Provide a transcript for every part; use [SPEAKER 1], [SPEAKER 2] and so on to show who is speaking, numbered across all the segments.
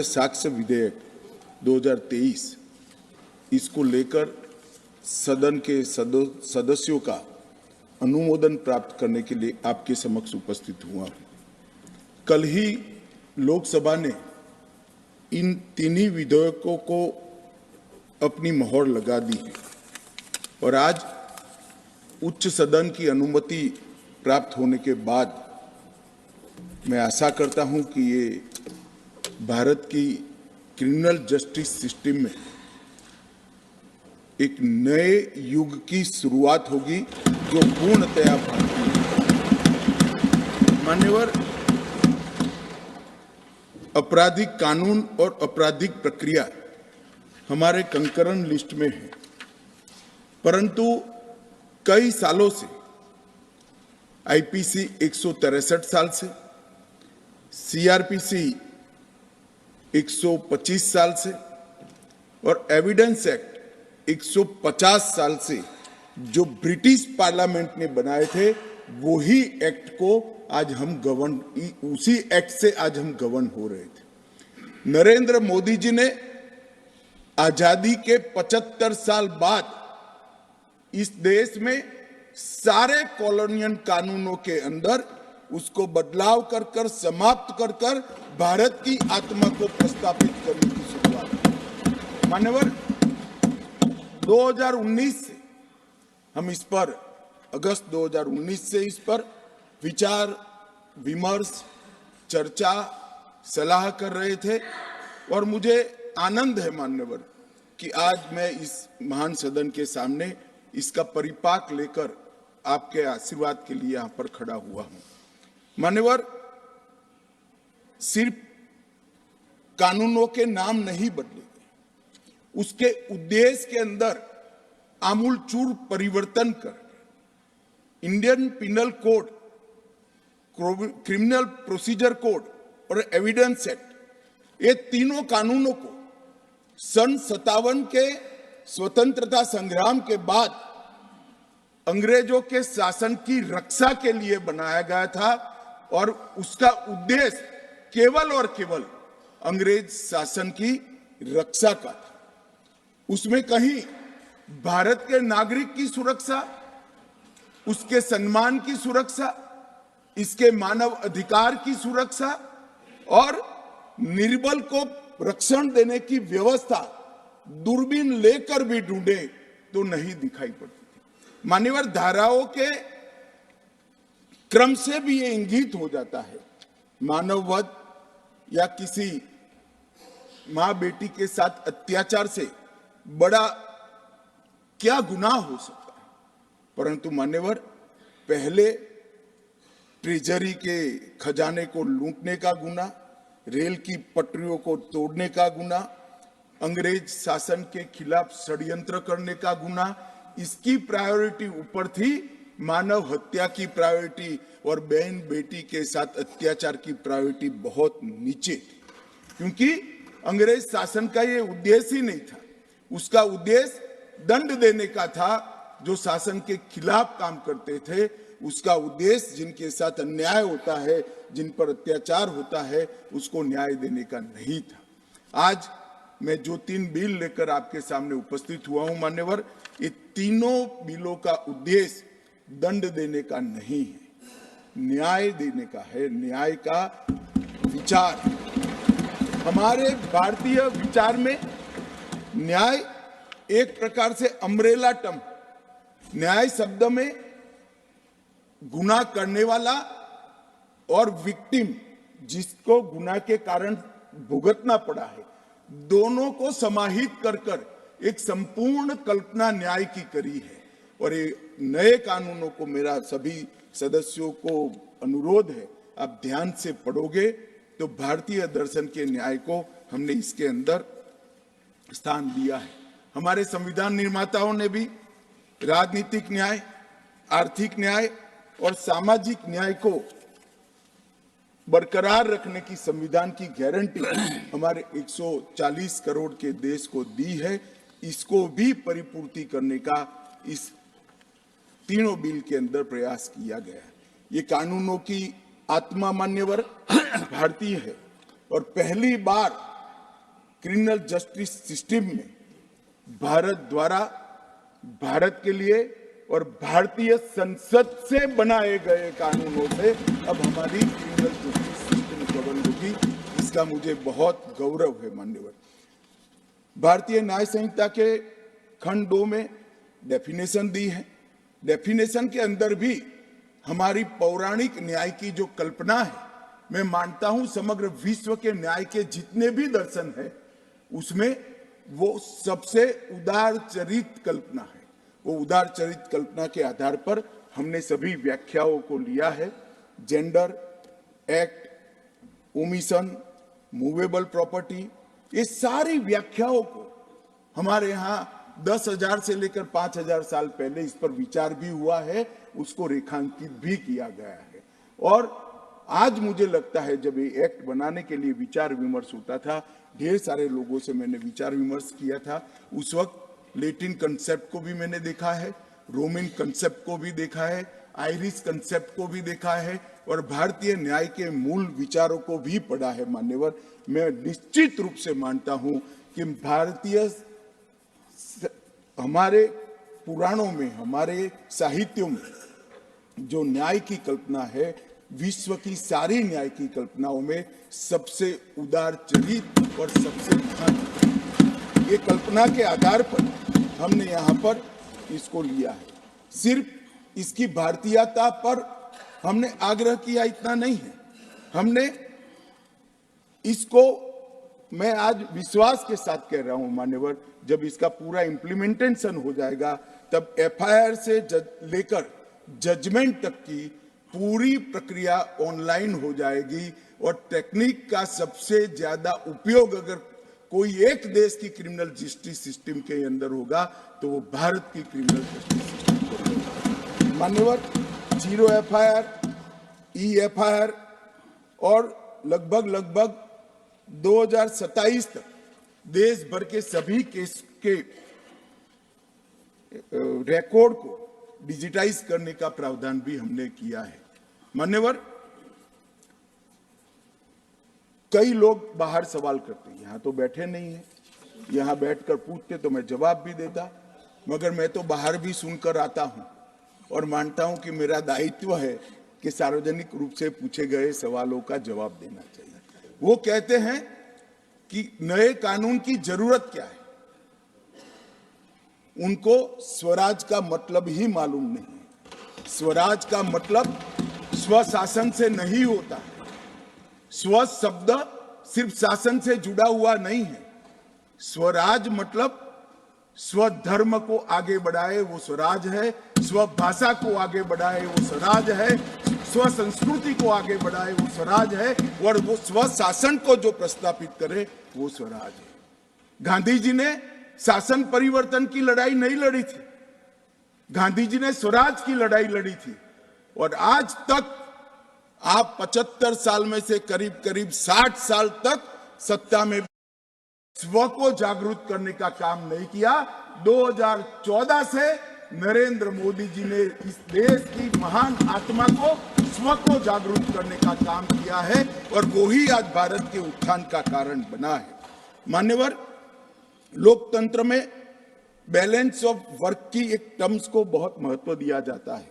[SPEAKER 1] केंद्र साक्ष्य विधेयक 2023 इसको लेकर सदन के सदस्यों का अनुमोदन प्राप्त करने के लिए आपके समक्ष उपस्थित हुआ हूं। कल ही लोकसभा ने इन तीनों विधेयकों को अपनी मोहर लगा दी है और आज उच्च सदन की अनुमति प्राप्त होने के बाद मैं आशा करता हूं कि ये भारत की क्रिमिनल जस्टिस सिस्टम में एक नए युग की शुरुआत होगी जो पूर्णतया भारतीय है। मान्यवर, आपराधिक कानून और आपराधिक प्रक्रिया हमारे कंकरन लिस्ट में है, परंतु कई सालों से आईपीसी 163 साल से, सीआरपीसी 125 साल से और एविडेंस एक्ट 150 साल से जो ब्रिटिश पार्लियामेंट ने बनाए थे वही एक्ट को आज हम उसी एक्ट से आज हम गवर्न हो रहे थे। नरेंद्र मोदी जी ने आजादी के 75 साल बाद इस देश में सारे कॉलोनियल कानूनों के अंदर उसको बदलाव कर समाप्त कर भारत की आत्मा को प्रस्तावित करने की शुरुआत। मान्यवर, 2019 से हम इस पर अगस्त 2019 से इस पर विचार विमर्श चर्चा सलाह कर रहे थे और मुझे आनंद है मान्यवर कि आज मैं इस महान सदन के सामने इसका परिपाक लेकर आपके आशीर्वाद के लिए यहां पर खड़ा हुआ हूं। मान्यवर, सिर्फ कानूनों के नाम नहीं बदले गए, उसके उद्देश्य के अंदर आमूलचूल परिवर्तन कर Indian penal code, criminal procedure code और एविडेंस एक्ट, ये तीनों कानूनों को सन 57 के स्वतंत्रता संग्राम के बाद अंग्रेजों के शासन की रक्षा के लिए बनाया गया था और उसका उद्देश्य केवल और केवल अंग्रेज शासन की रक्षा का था। उसमें कहीं भारत के नागरिक की सुरक्षा, उसके सम्मान की सुरक्षा, इसके मानव अधिकार की सुरक्षा और निर्बल को रक्षण देने की व्यवस्था दूरबीन लेकर भी ढूंढे तो नहीं दिखाई पड़ती थी। मान्यवर, धाराओं के क्रम से भी ये इंगित हो जाता है, मानववध या किसी मां बेटी के साथ अत्याचार से बड़ा क्या गुनाह हो सकता है। परंतु मान्यवर, पहले ट्रेजरी के खजाने को लूटने का गुनाह, रेल की पटरियों को तोड़ने का गुनाह, अंग्रेज शासन के खिलाफ षड्यंत्र करने का गुनाह, इसकी प्रायोरिटी ऊपर थी, मानव हत्या की प्रायोरिटी और बहन बेटी के साथ अत्याचार की प्रायोरिटी बहुत नीचे थी। क्योंकि अंग्रेज शासन का ये उद्देश्य ही नहीं था, उसका उद्देश्य दंड देने का था। जो शासन के खिलाफ काम करते थे उसका उद्देश्य जिनके साथ अन्याय होता है, जिन पर अत्याचार होता है, उसको न्याय देने का नहीं था। आज मैं जो 3 बिल लेकर आपके सामने उपस्थित हुआ हूं मान्यवर, ये तीनों बिलों का उद्देश्य दंड देने का नहीं है, न्याय देने का है। न्याय का विचार, हमारे भारतीय विचार में न्याय एक प्रकार से अम्ब्रेला टर्म, न्याय शब्द में गुनाह करने वाला और विक्टिम, जिसको गुनाह के कारण भुगतना पड़ा है, दोनों को समाहित कर एक संपूर्ण कल्पना न्याय की करी है। और ये नए कानूनों को मेरा सभी सदस्यों को अनुरोध है, आप ध्यान से पढ़ोगे तो भारतीय दर्शन के न्याय को हमने इसके अंदर स्थान दिया है। हमारे संविधान निर्माताओं ने भी राजनीतिक न्याय, आर्थिक न्याय और सामाजिक न्याय को बरकरार रखने की संविधान की गारंटी हमारे 140 करोड़ के देश को दी है। इसको भी परिपूर्ति करने का इस तीनों बिल के अंदर प्रयास किया गया है। ये कानूनों की आत्मा मान्यवर भारतीय है और पहली बार क्रिमिनल जस्टिस सिस्टम में भारत द्वारा भारत के लिए और भारतीय संसद से बनाए गए कानूनों से अब हमारी क्रिमिनल जस्टिस सिस्टम गवर्न होगी, इसका मुझे बहुत गौरव है। मान्यवर, भारतीय न्याय संहिता के खंड 2 में डेफिनेशन दी है। डेफिनेशन के अंदर भी हमारी पौराणिक न्याय की जो कल्पना है, मैं मानता हूं समग्र विश्व के न्याय के जितने भी दर्शन है उसमें वो सबसे उदार चरित कल्पना है। वो उदार चरित कल्पना के आधार पर हमने सभी व्याख्याओं को लिया है। Gender, act, omission, movable property, ये सारी व्याख्याओं को हमारे यहाँ 10,000 से लेकर 5,000 साल पहले इस पर विचार भी हुआ है, उसको रेखांकित भी किया गया है। और आज मुझे लगता है जब ये एक्ट बनाने के लिए विचार विमर्श होता था, ढेर सारे लोगों से मैंने विचार विमर्श किया था। उस वक्त लैटिन कंसेप्ट को भी मैंने देखा है, रोमन कंसेप्ट को भी देखा है, आयरिश कंसेप्ट को भी देखा है और भारतीय न्याय के मूल विचारों को भी पढ़ा है। मान्यवर, मैं निश्चित रूप से मानता हूं कि भारतीय हमारे पुराणों में, हमारे साहित्यों में जो न्याय की कल्पना है, विश्व की सारी न्याय की कल्पनाओं में सबसे उदार चरित और सबसे महान, ये कल्पना के आधार पर हमने यहाँ पर इसको लिया है। सिर्फ इसकी भारतीयता पर हमने आग्रह किया इतना नहीं है, हमने इसको, मैं आज विश्वास के साथ कह रहा हूं मान्यवर, जब इसका पूरा इम्प्लीमेंटेशन हो जाएगा तब एफआईआर से लेकर जजमेंट तक की पूरी प्रक्रिया ऑनलाइन हो जाएगी और टेक्निक का सबसे ज्यादा उपयोग अगर कोई एक देश की क्रिमिनल जस्टिस सिस्टम के अंदर होगा तो वो भारत की क्रिमिनल जस्टिस सिस्टम। मान्यवर, 0 एफआईआर, ई एफआईआर और लगभग 2027 तक देश भर के सभी केस के रिकॉर्ड को डिजिटाइज करने का प्रावधान भी हमने किया है। मान्यवर, कई लोग बाहर सवाल करते हैं, यहां तो बैठे नहीं है, यहां बैठकर पूछते तो मैं जवाब भी देता, मगर मैं तो बाहर भी सुनकर आता हूं और मानता हूं कि मेरा दायित्व है कि सार्वजनिक रूप से पूछे गए सवालों का जवाब देना चाहिए। वो कहते हैं कि नए कानून की जरूरत क्या है, उनको स्वराज का मतलब ही मालूम नहीं है। स्वराज का मतलब स्वशासन से नहीं होता है। स्व शब्द सिर्फ शासन से जुड़ा हुआ नहीं है। स्वराज मतलब स्वधर्म को आगे बढ़ाए वो स्वराज है, स्व भाषा को आगे बढ़ाए वो स्वराज है, स्व संस्कृति को आगे बढ़ाए वो स्वराज है और वो स्व शासन को जो प्रस्थापित करे वो स्वराज है। गांधी जी ने शासन परिवर्तन की लड़ाई नहीं लड़ी थी, गांधी जी ने स्वराज की लड़ाई लड़ी थी। और आज तक आप 75 साल में से करीब 60 साल तक सत्ता में स्व को जागरूक करने का काम नहीं किया। 2014 से नरेंद्र मोदी जी ने इस देश की महान आत्मा को, स्व को जागरूक करने का काम किया है और वो ही आज भारत के उत्थान का कारण बना है। मान्यवर, लोकतंत्र में बैलेंस ऑफ वर्क की एक टर्म्स को बहुत महत्व दिया जाता है।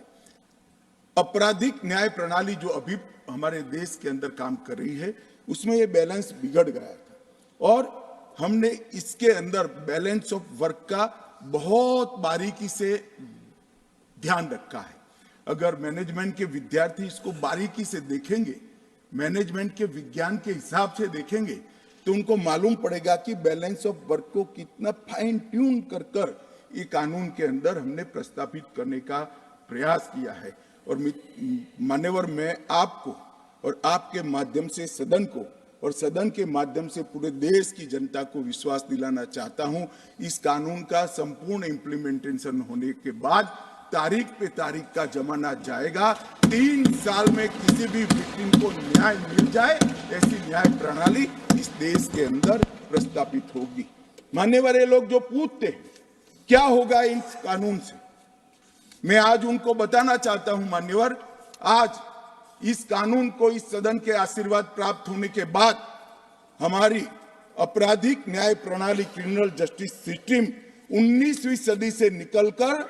[SPEAKER 1] आपराधिक न्याय प्रणाली जो अभी हमारे देश के अंदर काम कर रही है, उसमें ये बैलेंस बिगड़ गया था और हमने इसके अंदर बैलेंस ऑफ वर्क का बहुत बारीकी से ध्यान रखा है। अगर मैनेजमेंट के विद्यार्थी इसको बारीकी से देखेंगे, मैनेजमेंट के विज्ञान के हिसाब से देखेंगे, तो उनको मालूम पड़ेगा कि बैलेंस ऑफ वर्क को कितना फाइन ट्यून कर ये कानून के अंदर हमने प्रस्तावित करने का प्रयास किया है। और मान्यवर, मैं आपको और आपके माध्यम से सदन को और सदन के माध्यम से पूरे देश की जनता को विश्वास दिलाना चाहता हूं, इस कानून का संपूर्ण इम्प्लीमेंटेशन होने के बाद तारीख पे तारीख का जमाना जाएगा। 3 साल में किसी भी विक्टिम को न्याय मिल जाए, ऐसी न्याय प्रणाली इस देश के अंदर प्रस्तापित होगी। मान्यवर, ये लोग जो पूछते हैं क्या होगा इस कानून से, मैं आज उनको बताना चाहता हूं। मान्यवर, आज इस कानून को इस सदन के आशीर्वाद प्राप्त होने के बाद हमारी आपराधिक न्याय प्रणाली क्रिमिनल जस्टिस सिस्टम 19वीं सदी से निकलकर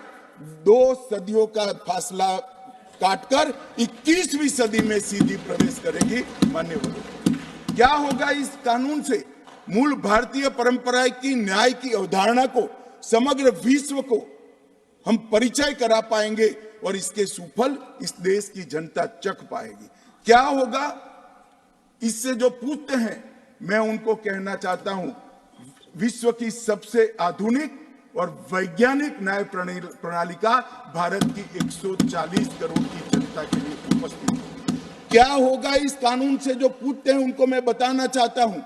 [SPEAKER 1] 2 सदियों का फासला काटकर 21वीं सदी में सीधी प्रवेश करेगी। मान्यवरों, क्या होगा इस कानून से? मूल भारतीय परंपरा की न्याय की अवधारणा को समग्र विश्व को हम परिचय करा पाएंगे और इसके सुफल इस देश की जनता चख पाएगी। क्या होगा इससे? जो पूछते हैं मैं उनको कहना चाहता हूं, विश्व की सबसे आधुनिक और वैज्ञानिक न्याय प्रणाली का भारत की 140 करोड़ की जनता के लिए उपस्थित है। क्या होगा इस कानून से? जो पूछते हैं उनको मैं बताना चाहता हूं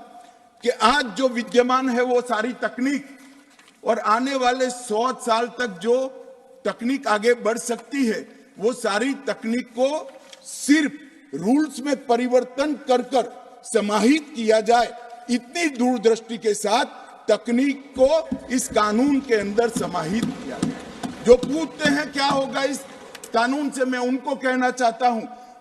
[SPEAKER 1] कि आज जो विद्यमान है वो सारी तकनीक और आने वाले 100 साल तक जो तकनीक आगे बढ़ सकती है, वो सारी तकनीक को सिर्फ रूल्स में परिवर्तन कर कर समाहित किया जाए, इतनी दूरदृष्टि के साथ तकनीक को इस कानून के अंदर समाहित किया गया। जो पूछते हैं क्या होगा इस कानून से, मैं उनको कहना चाहता हूं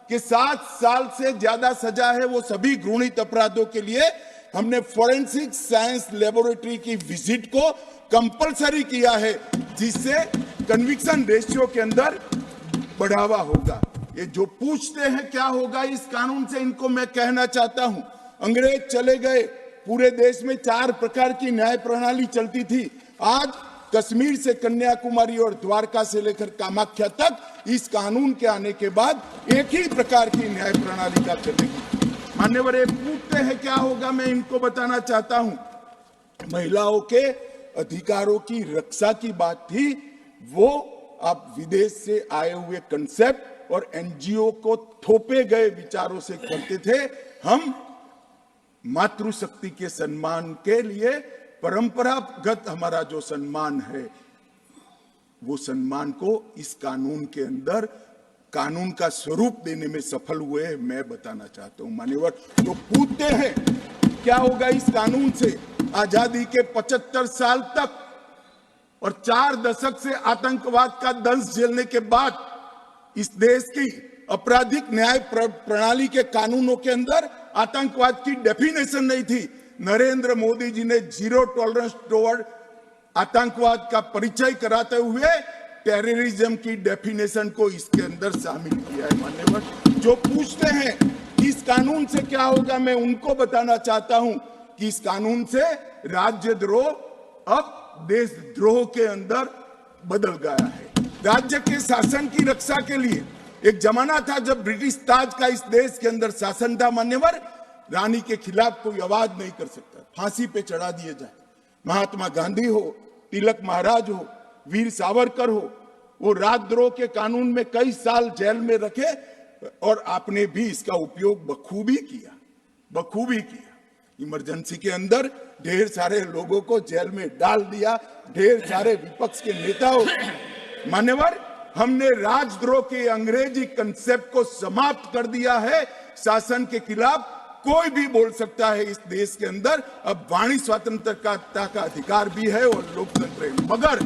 [SPEAKER 1] कि 7 साल से ज्यादा सजा है वो सभी घृणित अपराधों के लिए हमने फोरेंसिक साइंस लेबोरेटरी की विजिट को कंपलसरी किया है, जिससे कन्विक्शन रेशियो के अंदर बढ़ावा होगा। ये जो पूछते हैं क्या होगा इस कानून से, इनको मैं कहना चाहता हूं, अंग्रेज चले गए, पूरे देश में 4 प्रकार की न्याय प्रणाली चलती थी। आज कश्मीर से कन्याकुमारी और द्वारका से लेकर कामाख्या तक इस कानून के आने के बाद एक ही प्रकार की न्याय प्रणाली का चलेगी। मान्यवर, ये पूछते हैं क्या होगा, मैं इनको बताना चाहता हूं, महिलाओं के अधिकारों की रक्षा की बात थी, वो आप विदेश से आए हुए कंसेप्ट और एनजीओ को थोपे गए विचारों से करते थे। हम मातृशक्ति के सम्मान के लिए परंपरागत हमारा जो सम्मान है, वो सम्मान को इस कानून के अंदर कानून का स्वरूप देने में सफल हुए, मैं बताना चाहता हूं। मान्यवर, तो पूछते हैं क्या होगा इस कानून से? आजादी के 75 साल तक और 4 दशक से आतंकवाद का दंश झेलने के बाद इस देश की आपराधिक न्याय प्रणाली के कानूनों के अंदर आतंकवाद की डेफिनेशन नहीं थी। नरेंद्र मोदी जी ने जीरो टॉलरेंस टुवर्ड आतंकवाद का परिचय कराते हुए टेररिज्म की डेफिनेशन को इसके अंदर शामिल किया है। मान्यवर, जो पूछते हैं कि इस कानून से क्या होगा, मैं उनको बताना चाहता हूं कि इस कानून से राज्यद्रोह अब देशद्रोह के अंदर बदल गया है। राज्य के शासन की रक्षा के लिए एक जमाना था जब ब्रिटिश ताज का इस देश के अंदर शासन था। मान्यवर, रानी के खिलाफ कोई आवाज नहीं कर सकता, फांसी पे चढ़ा दिए जाए। महात्मा गांधी हो, तिलक महाराज हो, वीर सावरकर हो, वो राजद्रोह के कानून में कई साल जेल में रखे और आपने भी इसका उपयोग बखूबी किया। इमरजेंसी के अंदर ढेर सारे लोगों को जेल में डाल दिया, ढेर सारे विपक्ष के नेताओं। मान्यवर, हमने राजद्रोह के अंग्रेजी कंसेप्ट को समाप्त कर दिया है। शासन के खिलाफ कोई भी बोल सकता है इस देश के अंदर। अब वाणी स्वतंत्रता का अधिकार भी है और लोकतंत्र है, मगर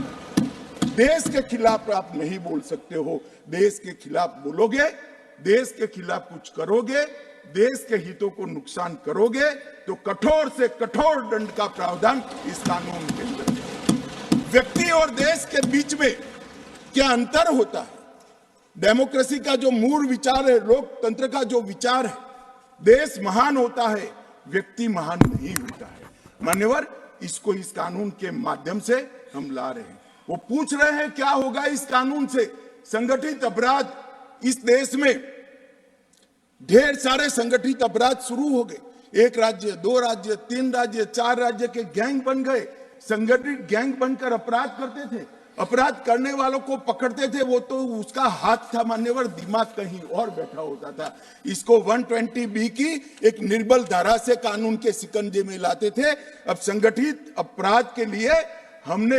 [SPEAKER 1] देश के खिलाफ आप नहीं बोल सकते हो। देश के खिलाफ बोलोगे, देश के खिलाफ कुछ करोगे, देश के हितों को नुकसान करोगे तो कठोर से कठोर दंड का प्रावधान इस कानून के अंदर है। व्यक्ति और देश के बीच में क्या अंतर होता है? डेमोक्रेसी का जो मूल विचार है, लोकतंत्र का जो विचार है, देश महान होता है, व्यक्ति महान नहीं होता है। मान्यवर, इसको इस कानून के माध्यम से हम ला रहे हैं। वो पूछ रहे हैं क्या होगा इस कानून से? संगठित अपराध, इस देश में ढेर सारे संगठित अपराध शुरू हो गए। 1 राज्य, 2 राज्य, 3 राज्य, 4 राज्य के गैंग बन गए, संगठित गैंग बनकर अपराध करते थे। अपराध करने वालों को पकड़ते थे, वो तो उसका हाथ था मान्यवर, दिमाग कहीं और बैठा होता था। इसको 120B की एक निर्बल धारा से कानून के शिकंजे में लाते थे। अब संगठित अपराध के लिए हमने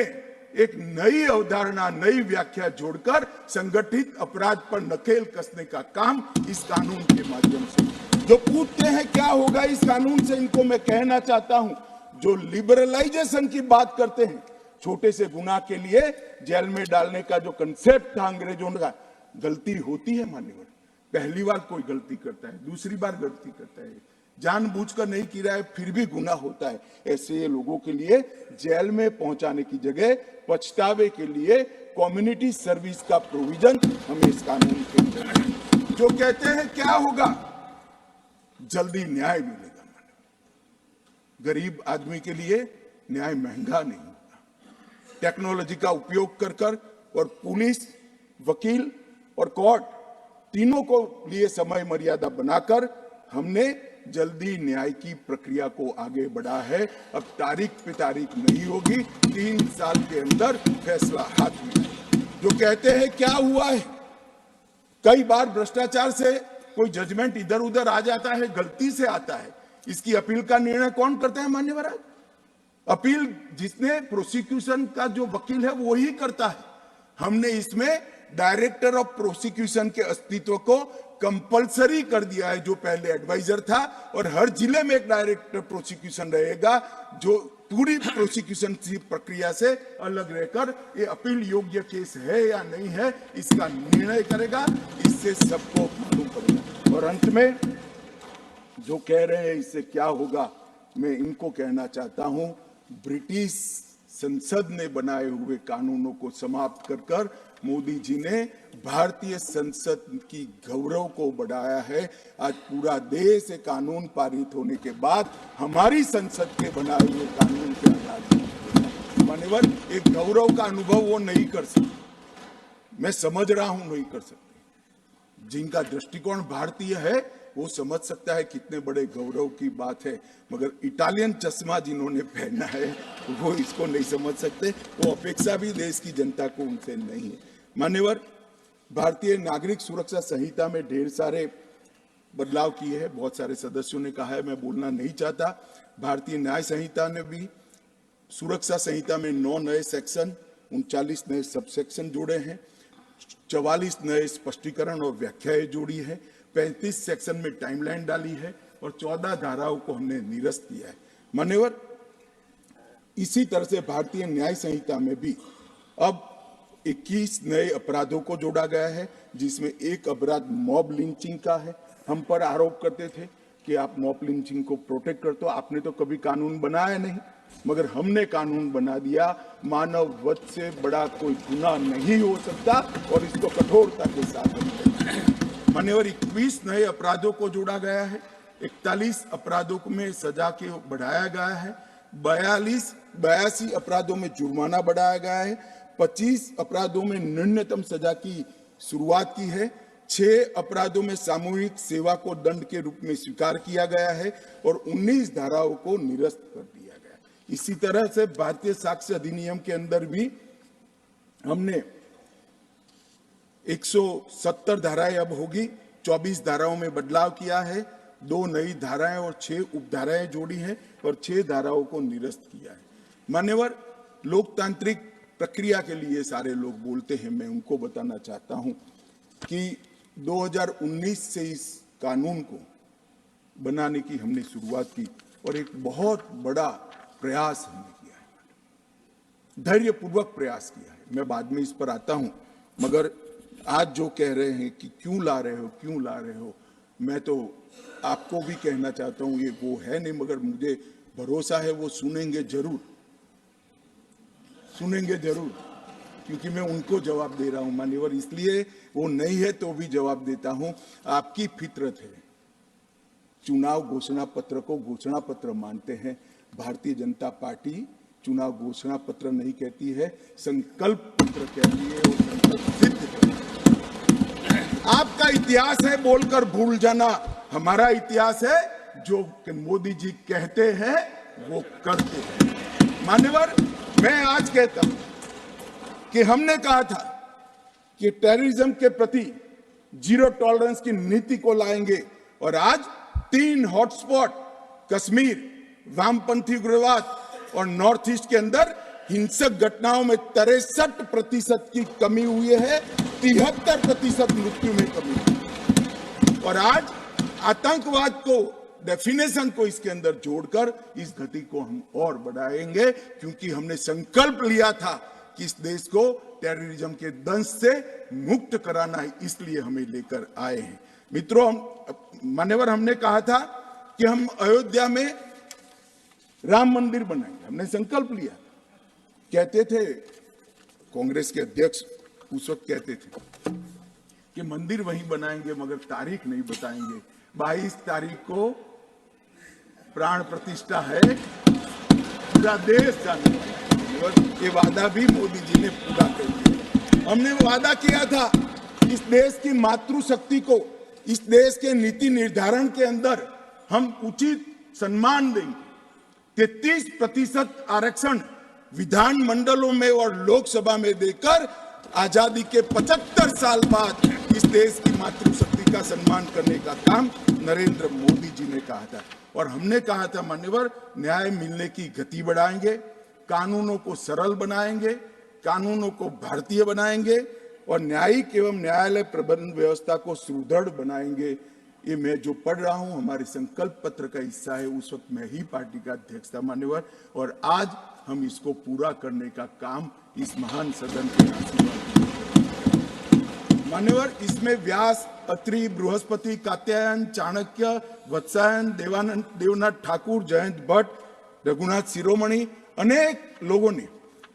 [SPEAKER 1] एक नई अवधारणा, नई व्याख्या जोड़कर संगठित अपराध पर नकेल कसने का काम इस कानून के माध्यम से। जो पूछते हैं क्या होगा इस कानून से, इनको मैं कहना चाहता हूं, जो लिबरलाइजेशन की बात करते हैं, छोटे से गुनाह के लिए जेल में डालने का जो कंसेप्ट था अंग्रेजों का, गलती होती है मान्यवर। पहली बार कोई गलती करता है, दूसरी बार गलती करता है, जानबूझकर नहीं किया है फिर भी गुनाह होता है, ऐसे लोगों के लिए जेल में पहुंचाने की जगह पछतावे के लिए कम्युनिटी सर्विस का प्रोविजन हमें इस कानून के अंदर, जो कहते हैं क्या होगा, जल्दी न्याय मिलेगा। गरीब आदमी के लिए न्याय महंगा नहीं होगा। टेक्नोलॉजी का उपयोग कर और पुलिस, वकील और कोर्ट तीनों को लिए समय मर्यादा बनाकर हमने जल्दी न्याय की प्रक्रिया को आगे बढ़ा है। अब तारीख पे तारीख नहीं होगी, 3 साल के अंदर फैसला हाथ में। जो कहते हैं क्या हुआ है, कई बार भ्रष्टाचार से कोई जजमेंट इधर उधर आ जाता है, गलती से आता है, इसकी अपील का निर्णय कौन करता है मान्यवर? अपील जिसने प्रोसिक्यूशन का जो वकील है वो ही करता है। हमने इसमें डायरेक्टर ऑफ प्रोसिक्यूशन के अस्तित्व को कंपलसरी कर दिया है, जो पहले एडवाइजर था, और हर जिले में एक डायरेक्टर प्रोसिक्यूशन रहेगा जो पूरी प्रोसिक्यूशन की प्रक्रिया से अलग रहकर ये अपील योग्य केस है या नहीं है इसका निर्णय करेगा। इससे सबको मालूम पड़ेगा। और अंत में जो कह रहे हैं इससे क्या होगा, मैं इनको कहना चाहता हूं, ब्रिटिश संसद ने बनाए हुए कानूनों को समाप्त कर मोदी जी ने भारतीय संसद की गौरव को बढ़ाया है। आज पूरा देश एक कानून पारित होने के बाद हमारी संसद के बनाए हुए कानून के आधार पर मान्यवर एक गौरव का अनुभव वो नहीं कर सकते। मैं समझ रहा हूं नहीं कर सकते। जिनका दृष्टिकोण भारतीय है वो समझ सकता है कितने बड़े गौरव की बात है, मगर इटालियन चश्मा जिन्होंने पहना है वो इसको नहीं समझ सकते। वो अपेक्षा भी देश की जनता को उनसे नहीं है। मान्यवर, भारतीय नागरिक सुरक्षा संहिता में ढेर सारे बदलाव किए हैं, बहुत सारे सदस्यों ने कहा है, मैं बोलना नहीं चाहता। भारतीय न्याय संहिता ने भी सुरक्षा संहिता में 9 नए सेक्शन, 39 नए सबसेक्शन जोड़े हैं, 44 नए स्पष्टीकरण और व्याख्याएं जोड़ी है, 35 सेक्शन में टाइमलाइन डाली है और 14 धाराओं को हमने निरस्त किया है। मान्यवर, इसी तरह से भारतीय न्याय संहिता में भी अब 21 नए अपराधों को जोड़ा गया है, जिसमें एक अपराध मॉब लिंचिंग का है। हम पर आरोप करते थे कि आप मॉब लिंचिंग को प्रोटेक्ट करते हो, आपने तो कभी कानून बनाया नहीं, मगर हमने कानून बना दिया। मानव वध से बड़ा कोई गुनाह नहीं हो सकता और इसको कठोरता के साथ हम करते हैं। मान्यवर, 21 नए अपराधों को जोड़ा गया है, 41 अपराधों में सजा के बढ़ाया गया है, 82 अपराधों में जुर्माना बढ़ाया गया है, 25 अपराधों में न्यूनतम सजा की शुरुआत की है, 6 अपराधों में सामूहिक सेवा को दंड के रूप में स्वीकार किया गया है और 19 धाराओं को निरस्त कर दिया गया। इसी तरह से भारतीय साक्ष्य अधिनियम के अंदर भी हमने 170 धाराएं अब होगी, 24 धाराओं में बदलाव किया है, 2 नई धाराएं और 6 उपधाराएं जोड़ी हैं और 6 धाराओं को निरस्त किया है। मान्यवर, लोकतांत्रिक प्रक्रिया के लिए सारे लोग बोलते हैं, मैं उनको बताना चाहता हूं कि 2019 से इस कानून को बनाने की हमने शुरुआत की और एक बहुत बड़ा प्रयास हमने किया है, धैर्यपूर्वक प्रयास किया है। मैं बाद में इस पर आता हूं, मगर आज जो कह रहे हैं कि क्यों ला रहे हो, मैं तो आपको भी कहना चाहता हूं, ये वो है नहीं, मगर मुझे भरोसा है वो सुनेंगे जरूर, क्योंकि मैं उनको जवाब दे रहा हूं मान्यवर, इसलिए वो नहीं है तो भी जवाब देता हूं। आपकी फितरत है, चुनाव घोषणा पत्र को घोषणा पत्र मानते हैं। भारतीय जनता पार्टी चुनाव घोषणा पत्र नहीं कहती है, संकल्प पत्र कहती है और संकल्प सिद्ध कहती है। आपका इतिहास है बोलकर भूल जाना, हमारा इतिहास है जो मोदी जी कहते हैं वो करते हैं। मान्यवर, मैं आज कहता हूं कि हमने कहा था कि टेररिज्म के प्रति जीरो टॉलरेंस की नीति को लाएंगे और आज 3 हॉटस्पॉट कश्मीर, वामपंथी उग्रवाद और नॉर्थ ईस्ट के अंदर हिंसक घटनाओं में 63% की कमी हुई है, 73% मृत्यु में कमी हुई। और आज आतंकवाद को डेफिनेशन को इसके अंदर जोड़कर इस गति को हम और बढ़ाएंगे, क्योंकि हमने संकल्प लिया था कि इस देश को टेररिज्म के दंश से मुक्त कराना है, इसलिए हमें लेकर आए हैं। मित्रों, मान्यवर, हमने कहा था कि हम अयोध्या में राम मंदिर बनाएंगे। हमने संकल्प लिया। कहते थे कांग्रेस के अध्यक्ष उस वक्त कहते थे कि मंदिर वहीं बनाएंगे मगर तारीख नहीं बताएंगे। 22 तारीख को प्राण प्रतिष्ठा है, पूरा देश जाने वाला है। ये वादा भी मोदी जी ने पूरा कर दिया। हमने वादा किया था इस देश की मातृशक्ति को, इस देश के नीति निर्धारण के अंदर हम उचित सम्मान देंगे। 33% आरक्षण विधान मंडलों में और लोकसभा में देकर आजादी के 75 साल बाद इस देश की मातृशक्ति का सम्मान करने का काम नरेंद्र मोदी जी ने कहा था। और हमने कहा था मान्यवर, न्याय मिलने की गति बढ़ाएंगे, कानूनों को सरल बनाएंगे, कानूनों को भारतीय बनाएंगे और न्यायिक एवं न्यायालय प्रबंध व्यवस्था को सुदृढ़ बनाएंगे। ये मैं जो पढ़ रहा हूं हमारे संकल्प पत्र का हिस्सा है। उस वक्त मैं ही पार्टी का अध्यक्ष था मान्यवर, और आज हम इसको पूरा करने का काम इस महान सदन के मान्यवर, इसमें व्यास, अत्रि, बृहस्पति, कात्यायन, चाणक्य, वत्सायन, देवनाथ ठाकुर, जयंत भट्ट, रघुनाथ शिरोमणि, अनेक लोगों ने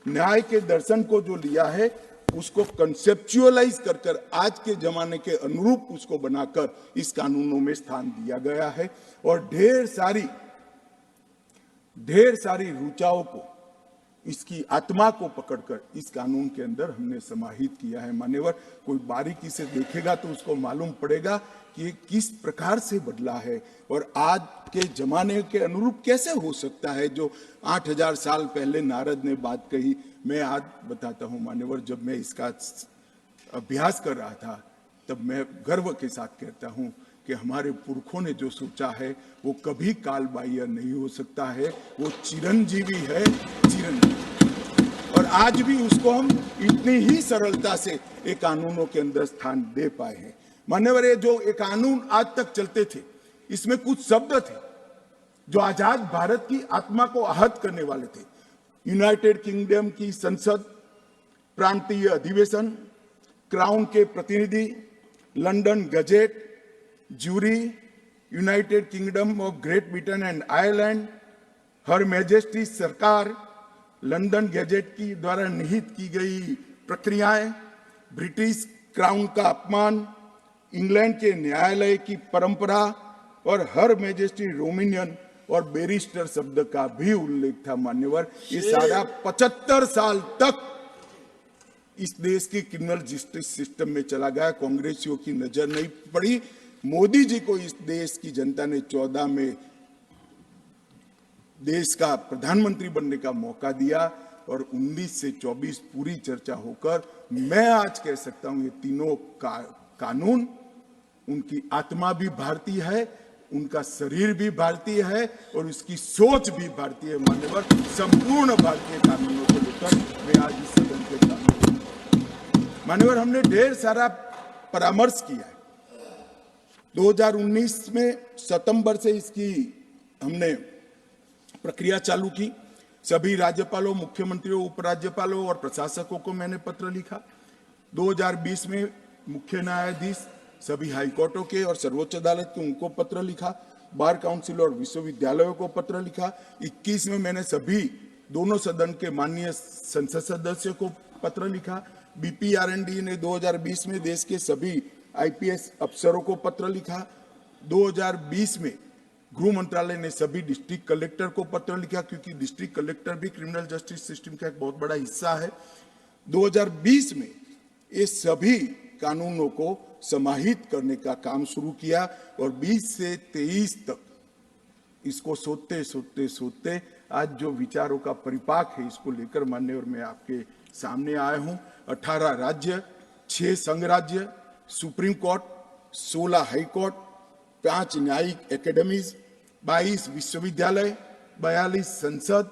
[SPEAKER 1] न्याय के दर्शन को जो लिया है उसको कंसेप्चुअलाइज कर आज के जमाने के अनुरूप उसको बनाकर इस कानूनों में स्थान दिया गया है। और ढेर सारी रुचाओं को, इसकी आत्मा को पकड़कर इस कानून के अंदर हमने समाहित किया है मान्यवर। कोई बारीकी से देखेगा तो उसको मालूम पड़ेगा कि ये किस प्रकार से बदला है और आज के जमाने के अनुरूप कैसे हो सकता है। जो 8000 साल पहले नारद ने बात कही, मैं आज बताता हूं मान्यवर, जब मैं इसका अभ्यास कर रहा था तब मैं गर्व के साथ कहता हूं कि हमारे पुरखों ने जो सोचा है वो कभी कालबाह्य नहीं हो सकता है, वो चिरंजीवी है, चिरंजीवी। और आज भी उसको हम इतनी ही सरलता से एक कानूनों के अंदर स्थान दे पाए हैं मान्यवर। ये जो एक कानून आज तक चलते थे, इसमें कुछ शब्द थे जो आजाद भारत की आत्मा को आहत करने वाले थे। यूनाइटेड किंगडम की संसद, प्रांतीय अधिवेशन, क्राउन के प्रतिनिधि, London Gazette, jury, United Kingdom of Great Britain and Ireland, Her Majesty सरकार, लंदन गजेट की द्वारा निहित की गई प्रक्रियाएं, ब्रिटिश क्राउन का अपमान, इंग्लैंड के न्यायालय की परंपरा और हर मैजेस्टी रोमिनियन और बैरिस्टर शब्द का भी उल्लेख था मान्यवर। ये सारा 75 साल तक इस देश की क्रिमिनल जस्टिस सिस्टम में चला गया। कांग्रेसियों की नजर नहीं पड़ी। मोदी जी को इस देश की जनता ने 14 में देश का प्रधानमंत्री बनने का मौका दिया और 19 से 24 पूरी चर्चा होकर मैं आज कह सकता हूं ये तीनों कानून, उनकी आत्मा भी भारतीय है, उनका शरीर भी भारतीय है और उसकी सोच भी भारतीय है मान्यवर। संपूर्ण भारतीय कानूनों को लेकर मैं आज इस सदन के सामने मान्यवर, हमने ढेर सारा परामर्श किया है। 2019 में सितंबर से इसकी हमने प्रक्रिया चालू की। सभी राज्यपालों, मुख्यमंत्रियों, उपराज्यपालों और प्रशासकों को मैंने पत्र लिखा। 2020 में मुख्य न्यायाधीश, सभी हाईकोर्टों के और सर्वोच्च अदालत के उनको पत्र लिखा। बार काउंसिल और विश्वविद्यालयों को पत्र लिखा। 21 में मैंने सभी दोनों सदन के माननीय संसद सदस्यों को पत्र लिखा। बीपीआरएनडी ने 2020 में देश के सभी आईपीएस अफसरों को पत्र लिखा। 2020 में गृह मंत्रालय ने सभी डिस्ट्रिक्ट कलेक्टर को पत्र लिखा, क्योंकि डिस्ट्रिक्ट कलेक्टर भी क्रिमिनल जस्टिस सिस्टम का एक बहुत बड़ा हिस्सा है। 2020 में ये सभी कानूनों को समाहित करने का काम शुरू किया और 20 से 23 तक इसको सोचते आज जो विचारों का परिपाक है इसको लेकर मान्य और मैं आपके सामने आया हूं। 18 राज्य, 6 संघ राज्य, सुप्रीम कोर्ट, 16 हाई कोर्ट, 5 न्यायिक एकेडमीज, 22 विश्वविद्यालय, 42 संसद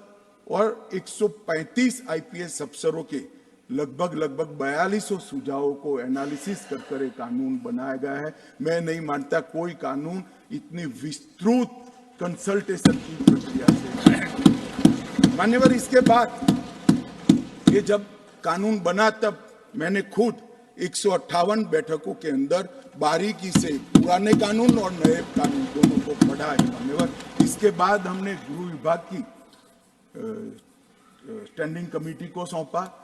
[SPEAKER 1] और 135 आईपीएस अफसरों के लगभग 4200 सुझावों को एनालिसिस कर एक कानून बनाया गया है। मैं नहीं मानता कोई कानून इतनी विस्तृत कंसल्टेशन की प्रक्रिया से। मान्यवर, इसके बाद ये जब कानून बना तब मैंने खुद 158 बैठकों के अंदर बारीकी से पुराने कानून और नए कानून दोनों को पढ़ा है मान्यवर। इसके बाद हमने गृह विभाग की स्टैंडिंग कमेटी को सौंपा।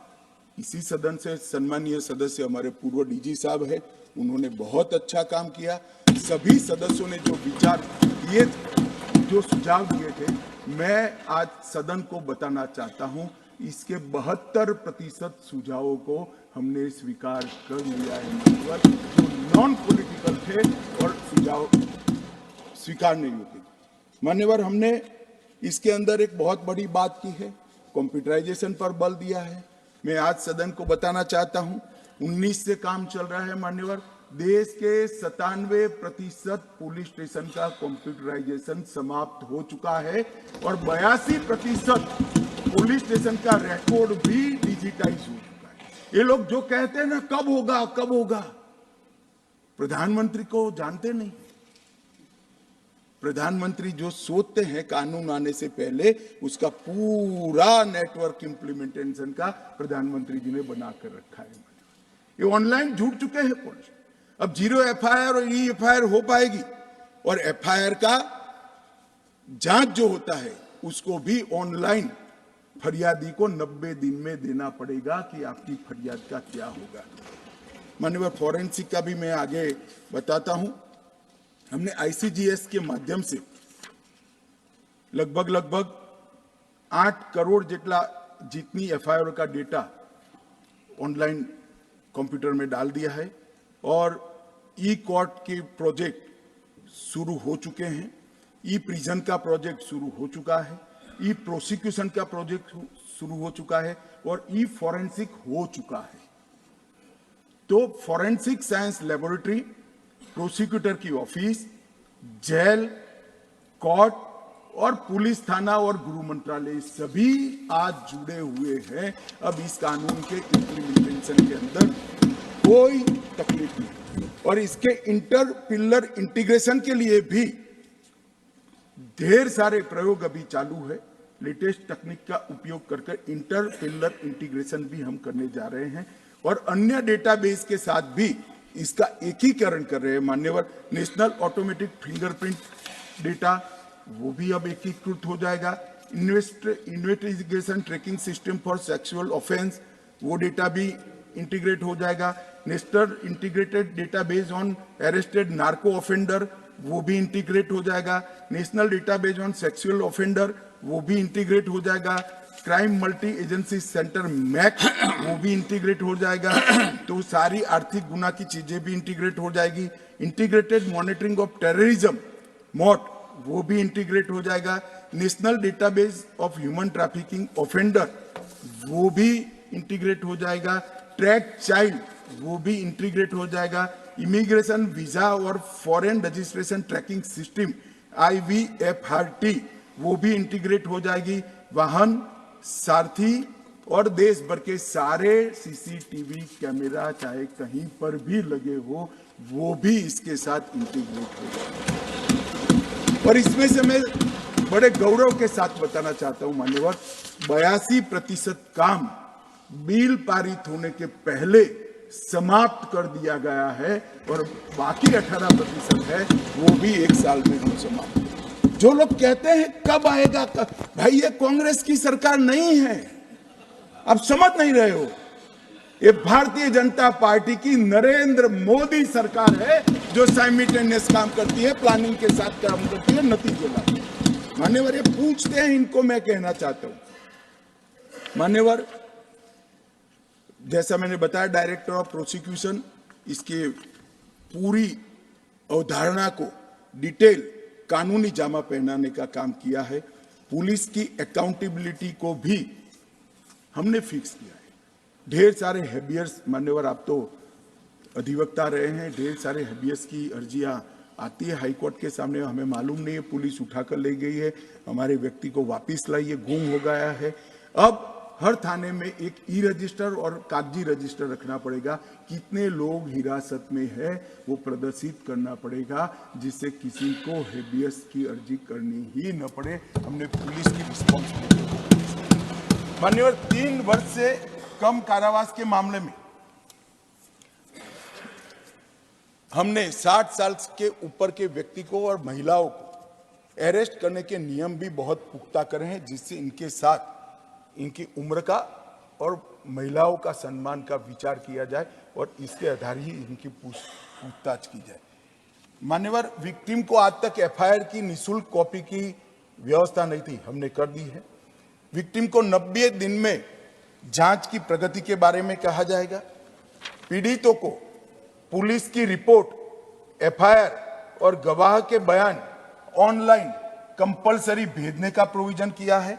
[SPEAKER 1] इसी सदन से सम्मानीय सदस्य हमारे पूर्व डीजी साहब है, उन्होंने बहुत अच्छा काम किया। सभी सदस्यों ने जो विचार दिए थे, जो सुझाव दिए थे, मैं आज सदन को बताना चाहता हूं, इसके 72% सुझावों को हमने स्वीकार कर लिया है, जो नॉन पॉलिटिकल थे और सुझाव स्वीकार नहीं होते। मान्यवर, हमने इसके अंदर एक बहुत बड़ी बात की है, कंप्यूटराइजेशन पर बल दिया है। मैं आज सदन को बताना चाहता हूं, 19 से काम चल रहा है मान्यवर। देश के 97% पुलिस स्टेशन का कंप्यूटराइजेशन समाप्त हो चुका है और 82% पुलिस स्टेशन का रिकॉर्ड भी डिजिटाइज हो चुका है। ये लोग जो कहते हैं ना, कब होगा कब होगा, प्रधानमंत्री को जानते नहीं। प्रधानमंत्री जो सोचते हैं कानून आने से पहले, उसका पूरा नेटवर्क इंप्लीमेंटेशन का प्रधानमंत्री जी ने बनाकर रखा है। ये ऑनलाइन जुड़ चुके हैं पुलिस। अब 0 एफआईआर और EFIR हो पाएगी और एफआईआर का जांच जो होता है उसको भी ऑनलाइन फरियादी को 90 दिन में देना पड़ेगा कि आपकी फरियाद का क्या होगा। माननीय फॉरेंसिक का भी मैं आगे बताता हूं। हमने ICGS के माध्यम से लगभग 8 करोड़ जितनी एफआईआर का डेटा ऑनलाइन कंप्यूटर में डाल दिया है और ई-कोर्ट के प्रोजेक्ट शुरू हो चुके हैं, ई-प्रिजन का प्रोजेक्ट शुरू हो चुका है, ई-प्रोसिक्यूशन का प्रोजेक्ट शुरू हो चुका है और ई-फॉरेंसिक हो चुका है। तो फॉरेंसिक साइंस लेबोरेटरी, प्रोसिक्यूटर की ऑफिस, जेल, कोर्ट और पुलिस थाना और गृह मंत्रालय सभी आज जुड़े हुए हैं। अब इस कानून के इम्प्लीमेंटेशन के अंदर कोई तकलीफ नहीं और इसके इंटर पिलर इंटीग्रेशन के लिए भी ढेर सारे प्रयोग अभी चालू है। लेटेस्ट तकनीक का उपयोग करके इंटर पिलर इंटीग्रेशन भी हम करने जा रहे हैं और अन्य डेटाबेस के साथ भी इसका एकीकरण कर रहे हैं। मान्यवर, नेशनल ऑटोमेटिक फिंगरप्रिंट डेटा वो भी अब एकीकृत हो जाएगा। Investigation tracking system for sexual offence, वो डेटा भी इंटीग्रेट हो जाएगा। National integrated database on arrested narco offender, वो भी इंटीग्रेट हो जाएगा। National database on sexual offender, वो भी इंटीग्रेट हो जाएगा। Crime multi agency centre MAC, वो भी इंटीग्रेट हो जाएगा। तो सारी आर्थिक गुना की चीजें भी इंटीग्रेट हो जाएगी। इंटीग्रेटेड मॉनिटरिंग ऑफ टेररिज्म मॉट, वो भी इंटीग्रेट हो जाएगा। National database of human trafficking offender, वो भी इंटीग्रेट हो जाएगा। ट्रैक चाइल्ड, वो भी इंटीग्रेट हो जाएगा। इमिग्रेशन वीजा और foreign registration tracking system IVFRT, वो भी इंटीग्रेट हो जाएगी। वाहन, सारथी और देश भर के सारे CCTV कैमरा चाहे कहीं पर भी लगे हो, वो भी इसके साथ इंटीग्रेट हो जाएगा। और इसमें से मैं बड़े गौरव के साथ बताना चाहता हूं मान्यवर, 82% काम बिल पारित होने के पहले समाप्त कर दिया गया है और बाकी 18% है, वो भी 1 साल में हम समाप्त। जो लोग कहते हैं कब आएगा भाई, ये कांग्रेस की सरकार नहीं है, आप समझ नहीं रहे हो। ये भारतीय जनता पार्टी की नरेंद्र मोदी सरकार है जो साइमल्टेनियस काम करती है, प्लानिंग के साथ काम करती है, नतीजे लाती है। मान्यवर, ये पूछते हैं, इनको मैं कहना चाहता हूं। मान्यवर, जैसा मैंने बताया, डायरेक्टर ऑफ प्रोसिक्यूशन इसके पूरी अवधारणा को डिटेल कानूनी जामा पहनाने का काम किया है। पुलिस की अकाउंटेबिलिटी को भी हमने फिक्स किया है। ढेर सारे हैबियस, मान्यवर आप तो अधिवक्ता रहे हैं, ढेर सारे हैबियस की अर्जियां आती है हाई कोर्ट के सामने, हमें मालूम नहीं है, पुलिस उठाकर ले गई है, हमारे व्यक्ति को वापस लाई है, गुम हो गया है। अब हर थाने में एक ई-रजिस्टर और कागजी रजिस्टर रखना पड़ेगा। कितने लोग हिरासत में है वो प्रदर्शित करना पड़ेगा, जिससे किसी को हेबियस की अर्जी करनी ही न पड़े। हमने पुलिस की रिस्पॉन्सिबिलिटी मान्यवर 3 वर्ष से कम कारावास के मामले में हमने 60 साल के ऊपर के व्यक्ति को और महिलाओं को अरेस्ट करने के नियम भी बहुत पुख्ता करे हैं, जिससे इनके साथ इनकी उम्र का और महिलाओं का सम्मान का विचार किया जाए और इसके आधार ही इनकी पूछताछ की जाए। मान्यवर, विक्टिम को आज तक एफआईआर की निःशुल्क कॉपी की व्यवस्था नहीं थी, हमने कर दी है। विक्टिम को 90 दिन में जांच की प्रगति के बारे में कहा जाएगा। पीड़ितों को पुलिस की रिपोर्ट, एफआईआर और गवाह के बयान ऑनलाइन कंपलसरी भेजने का प्रोविजन किया है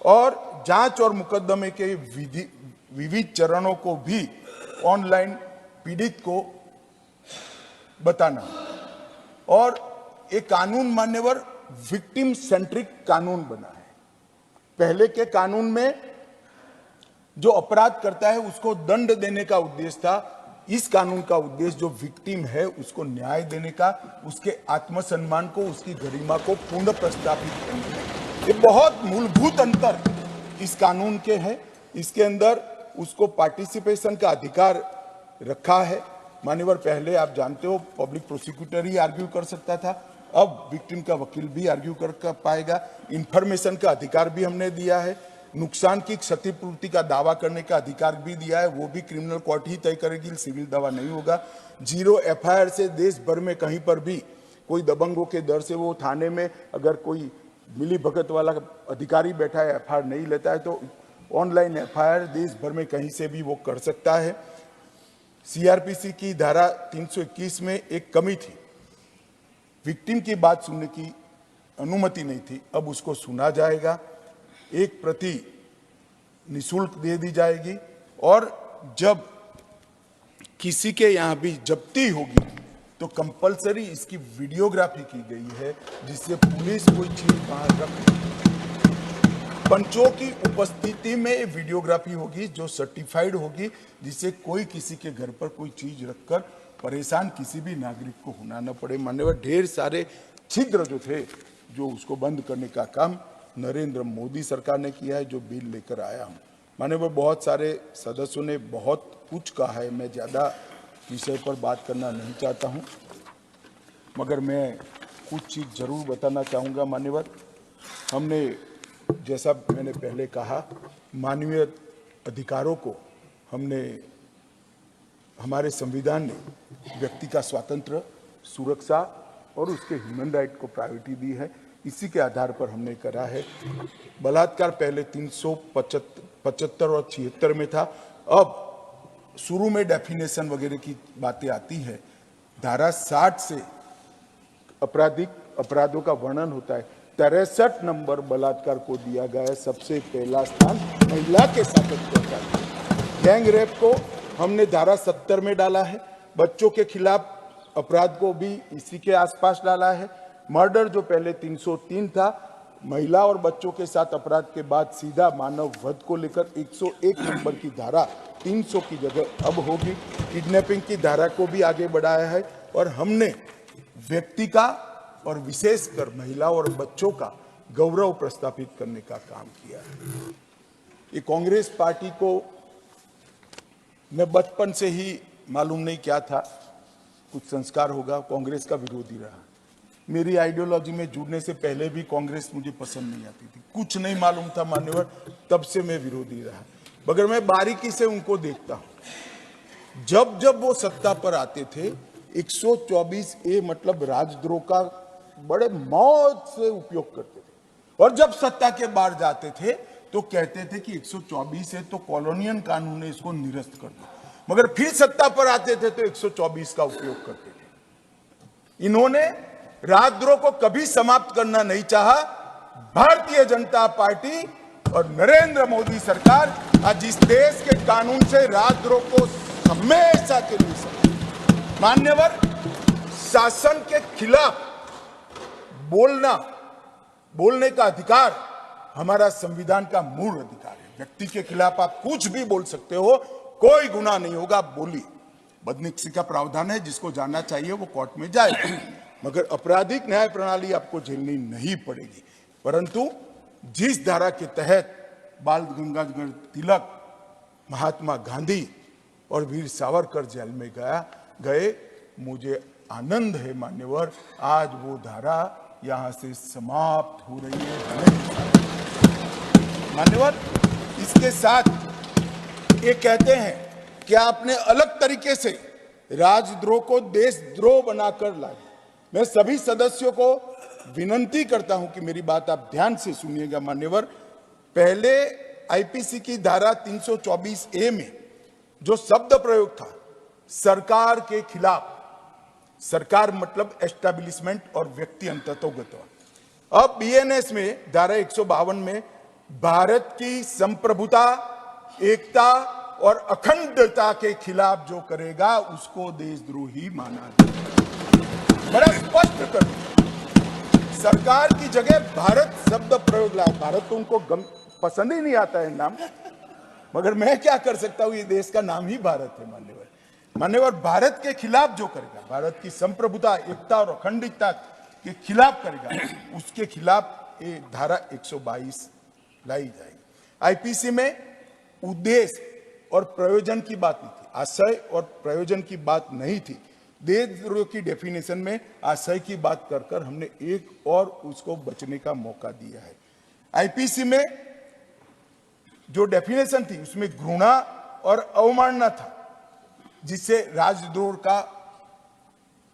[SPEAKER 1] और जांच और मुकदमे के विविध चरणों को भी ऑनलाइन पीड़ित को बताना। और एक कानून मान्यवर विक्टिम सेंट्रिक कानून बना है। पहले के कानून में जो अपराध करता है उसको दंड देने का उद्देश्य था। इस कानून का उद्देश्य जो विक्टिम है उसको न्याय देने का, उसके आत्मसम्मान को, उसकी गरिमा को पुनः प्रस्तावित करने का। ये बहुत मूलभूत अंतर इस कानून के हैं। इसके अंदर उसको पार्टिसिपेशन का अधिकार रखा है। मान्यवर, पहले आप जानते हो पब्लिक प्रोसिक्यूटर ही आर्ग्यू कर सकता था, अब विक्टिम का वकील भी आर्ग्यू कर पाएगा। इंफॉर्मेशन का अधिकार भी हमने दिया है। नुकसान की क्षतिपूर्ति का दावा करने का अधिकार भी दिया है, वो भी क्रिमिनल कोर्ट ही तय करेगी, सिविल दावा नहीं होगा। 0 एफआईआर से देश भर में कहीं पर भी कोई दबंगों के डर से वो थाने में अगर कोई मिली भगत वाला अधिकारी बैठा है, एफआईआर नहीं लेता है, तो ऑनलाइन एफआईआर देश भर में कहीं से भी वो कर सकता है। सीआरपीसी की धारा 321 में एक कमी थी, विक्टिम की बात सुनने की अनुमति नहीं थी, अब उसको सुना जाएगा। एक प्रति निःशुल्क दे दी जाएगी और जब किसी के यहाँ भी जब्ती होगी तो कंपलसरी इसकी वीडियोग्राफी की गई है, जिससे पुलिस कोई चीज बाहर रख, पंचों की उपस्थिति में वीडियोग्राफी होगी जो सर्टिफाइड होगी, जिससे कोई किसी के घर पर कोई चीज रखकर परेशान किसी भी नागरिक को होना न पड़े। मान्यवर, ढेर सारे छिद्र जो थे जो उसको बंद करने का काम नरेंद्र मोदी सरकार ने किया है, जो बिल लेकर आया हूं। मान्यवर, बहुत सारे सदस्यों ने बहुत कुछ कहा है, मैं ज्यादा विषय पर बात करना नहीं चाहता हूं, मगर मैं कुछ चीज जरूर बताना चाहूंगा। मान्यवर, हमने, जैसा मैंने पहले कहा, मानवीय अधिकारों को हमने, हमारे संविधान ने व्यक्ति का स्वातंत्र, सुरक्षा और उसके ह्यूमन राइट को प्रायोरिटी दी है। इसी के आधार पर हमने करा है। बलात्कार पहले 375 और 76 में था, अब शुरू में डेफिनेशन वगैरह की बातें आती है। धारा 60 से आपराधिक अपराधों का वर्णन होता है। 63 नंबर बलात्कार को दिया गया है, सबसे पहला स्थान महिला के साथ अत्याचार। गैंग रेप को हमने धारा 70 में डाला है। बच्चों के खिलाफ अपराध को भी इसी के आसपास डाला है। मर्डर जो पहले 303 था, महिला और बच्चों के साथ अपराध के बाद सीधा मानव वध को लेकर 101 नंबर की धारा 300 की जगह अब होगी। किडनैपिंग की धारा को भी आगे बढ़ाया है और हमने व्यक्ति का और विशेषकर महिला और बच्चों का गौरव प्रस्थापित करने का काम किया है। ये कांग्रेस पार्टी को मैं बचपन से ही मालूम नहीं क्या था, कुछ संस्कार होगा, कांग्रेस का विरोधी रहा। मेरी आइडियोलॉजी में जुड़ने से पहले भी कांग्रेस मुझे पसंद नहीं आती थी, कुछ नहीं मालूम था मान्यवर, तब से मैं विरोधी रहा। मगर मैं बारीकी से उनको देखता हूं। जब जब वो सत्ता पर आते थे 124A मतलब राजद्रोह का बड़े मौत से उपयोग करते थे, और जब सत्ता के बाहर जाते थे तो कहते थे कि 124 है तो कॉलोनियल कानून है, इसको निरस्त कर दो। मगर फिर सत्ता पर आते थे तो 124 का उपयोग करते थे। इन्होंने राजद्रोह को कभी समाप्त करना नहीं चाहा। भारतीय जनता पार्टी और नरेंद्र मोदी सरकार आज इस देश के कानून से राजद्रोह को हमेशा के लिए, मान्यवर, शासन के खिलाफ बोलने का अधिकार हमारा संविधान का मूल अधिकार है। व्यक्ति के खिलाफ आप कुछ भी बोल सकते हो, कोई गुनाह नहीं होगा, बोलिए। बदनिक्सी का प्रावधान है, जिसको जानना चाहिए वो कोर्ट में जाएगा, मगर आपराधिक न्याय प्रणाली आपको झेलनी नहीं पड़ेगी। परंतु जिस धारा के तहत बाल गंगाधर तिलक, महात्मा गांधी और वीर सावरकर जेल में गए, मुझे आनंद है मान्यवर, आज वो धारा यहाँ से समाप्त हो रही है। मान्यवर, इसके साथ ये कहते हैं कि आपने अलग तरीके से राजद्रोह को देशद्रोह बनाकर लाए। मैं सभी सदस्यों को विनंती करता हूं कि मेरी बात आप ध्यान से सुनिएगा मान्यवर। पहले आईपीसी की धारा 324A में जो शब्द प्रयोग था सरकार के खिलाफ, सरकार मतलब एस्टैब्लिशमेंट और व्यक्ति अंततोगत, अब बीएनएस में धारा 152 में भारत की संप्रभुता, एकता और अखंडता के खिलाफ जो करेगा उसको देशद्रोही माना जाएगा। बड़ा स्पष्ट कर, सरकार की जगह भारत शब्द प्रयोग लाए। भारत तो उनको पसंद ही नहीं आता है नाम, मगर मैं क्या कर सकता हूं, ये देश का नाम ही भारत है मान्यवर। मान्यवर, भारत के खिलाफ जो करेगा, भारत की संप्रभुता, एकता और अखंडता के खिलाफ करेगा, उसके खिलाफ ये धारा 122 लाई जाएगी। आईपीसी में उद्देश्य और प्रयोजन की बात नहीं थी, आशय और प्रयोजन की बात नहीं थी। देशद्रोह की डेफिनेशन में आशय की बात कर कर हमने एक और उसको बचने का मौका दिया है। आईपीसी में जो डेफिनेशन थी उसमें घृणा और अवमानना था, जिससे राजद्रोह का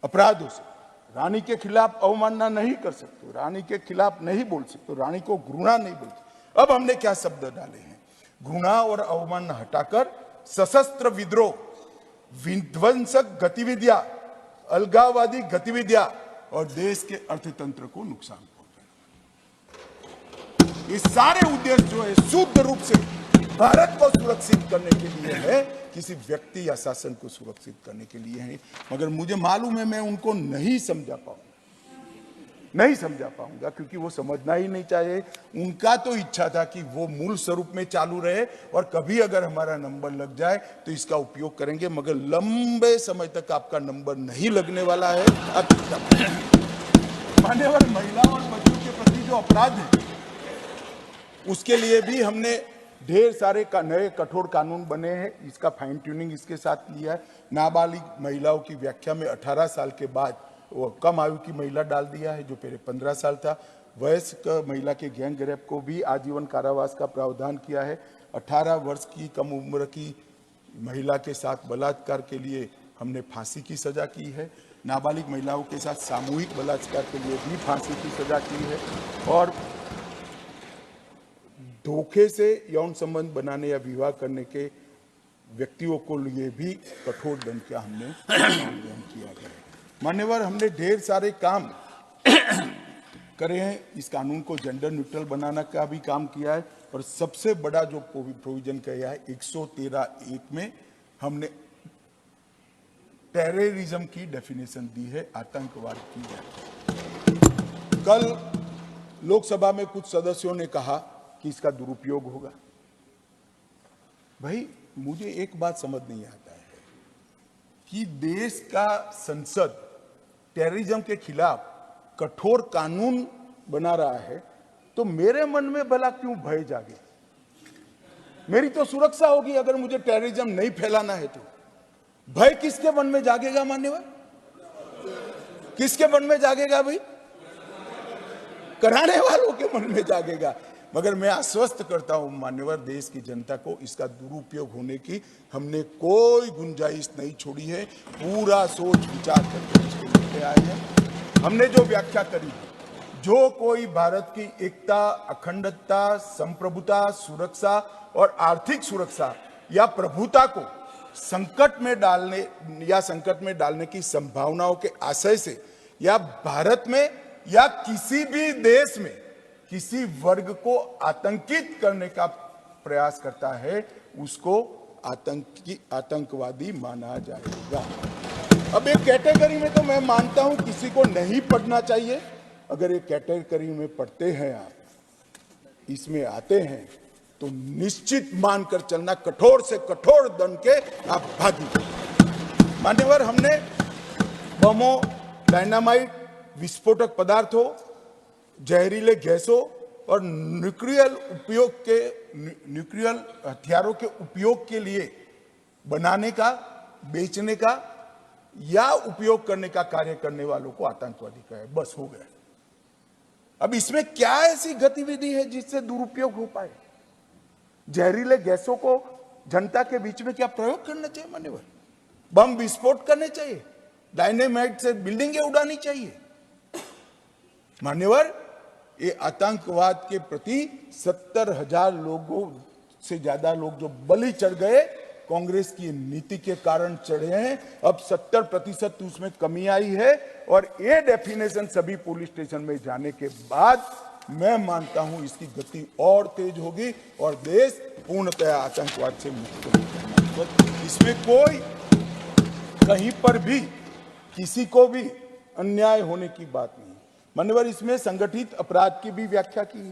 [SPEAKER 1] अपराध हो सकता। रानी के खिलाफ अवमानना नहीं कर सकते, रानी के खिलाफ नहीं बोल सकते, रानी को घृणा नहीं बोल सकते। अब हमने क्या शब्द डाले हैं, घृणा और अवमानना हटाकर सशस्त्र विद्रोह, विध्वंसक गतिविधियां, अलगाववादी गतिविधियां और देश के अर्थतंत्र को नुकसान पहुंचाना, ये सारे उद्देश्य जो है शुद्ध रूप से भारत को सुरक्षित करने के लिए है, किसी व्यक्ति या शासन को सुरक्षित करने के लिए है। मगर मुझे मालूम है मैं उनको नहीं समझा पाऊंगा, क्योंकि वो समझना ही नहीं चाहिए। उनका तो इच्छा था कि वो मूल स्वरूप में चालू रहे और कभी अगर हमारा नंबर लग जाए तो इसका उपयोग करेंगे, मगर लंबे समय तक आपका नंबर नहीं लगने वाला है। अब मान्यवर, महिलाओं और बच्चों के प्रति जो अपराध है उसके लिए भी हमने ढेर सारे नए कठोर कानून बने हैं। इसका फाइन ट्यूनिंग इसके साथ लिया है। नाबालिग महिलाओं की व्याख्या में 18 साल के बाद वो कम आयु की महिला डाल दिया है, जो पहले 15 साल था। वयस्क महिला के गैंग रेप को भी आजीवन कारावास का प्रावधान किया है। 18 वर्ष की कम उम्र की महिला के साथ बलात्कार के लिए हमने फांसी की सजा की है। नाबालिग महिलाओं के साथ सामूहिक बलात्कार के लिए भी फांसी की सजा की है। और धोखे से यौन संबंध बनाने या विवाह करने के व्यक्तियों को लिए भी कठोर दंड का हमने ग्रहण किया है। मान्यवर, हमने ढेर सारे काम करे हैं। इस कानून को जेंडर न्यूट्रल बनाने का भी काम किया है। और सबसे बड़ा जो प्रोविजन किया है 113(1) में हमने टेररिज्म की डेफिनेशन दी है, आतंकवाद की व्याख्या। कल लोकसभा में कुछ सदस्यों ने कहा कि इसका दुरुपयोग होगा। भाई, मुझे एक बात समझ नहीं आता है कि देश का संसद टेररिज्म के खिलाफ कठोर कानून बना रहा है, तो मेरे मन में भला क्यों भय जागे? मेरी तो सुरक्षा होगी अगर मुझे टेररिज्म नहीं फैलाना है तो। भय किसके मन में जागेगा मान्यवर? किसके मन में जागेगा भाई? कराने वालों के मन में जागेगा। मगर मैं आश्वस्त करता हूं मान्यवर देश की जनता को, इसका दुरुपयोग होने की हमने कोई गुंजाइश नहीं छोड़ी है। पूरा सोच विचार करके इसको लेके आए हैं। हमने जो व्याख्या करी, जो कोई भारत की एकता, अखंडता, संप्रभुता, सुरक्षा और आर्थिक सुरक्षा या प्रभुता को संकट में डालने की संभावनाओं के आशय से या भारत में या किसी भी देश में किसी वर्ग को आतंकित करने का प्रयास करता है, उसको आतंकवादी माना जाएगा। अब एक कैटेगरी में तो मैं मानता हूं किसी को नहीं पढ़ना चाहिए। अगर एक कैटेगरी में पढ़ते हैं आप, इसमें आते हैं, तो निश्चित मानकर चलना, कठोर से कठोर दंड के आप भागी। मान्यवर, हमने बमों, डायनामाइट, विस्फोटक पदार्थों, जहरीले गैसों और न्यूक्लियर हथियारों के उपयोग के लिए बनाने का, बेचने का या उपयोग करने का कार्य करने वालों को आतंकवादी कहे, बस हो गया। अब इसमें क्या ऐसी गतिविधि है जिससे दुरुपयोग हो पाए? जहरीले गैसों को जनता के बीच में क्या प्रयोग करना चाहिए मान्यवर? बम विस्फोट करने चाहिए? डायनेमाइट से बिल्डिंगें उड़ानी चाहिए? मान्यवर, ये आतंकवाद के प्रति 70,000 लोगों से ज्यादा लोग जो बलि चढ़ गए, कांग्रेस की नीति के कारण चढ़े हैं। अब 70% उसमें कमी आई है और ये डेफिनेशन सभी पुलिस स्टेशन में जाने के बाद मैं मानता हूं इसकी गति और तेज होगी और देश पूर्णतः आतंकवाद से मुक्त होगा। इसमें कोई कहीं पर भी किसी को भी अन्याय होने की बात नहीं। मान्यवर, इसमें संगठित अपराध की भी व्याख्या की।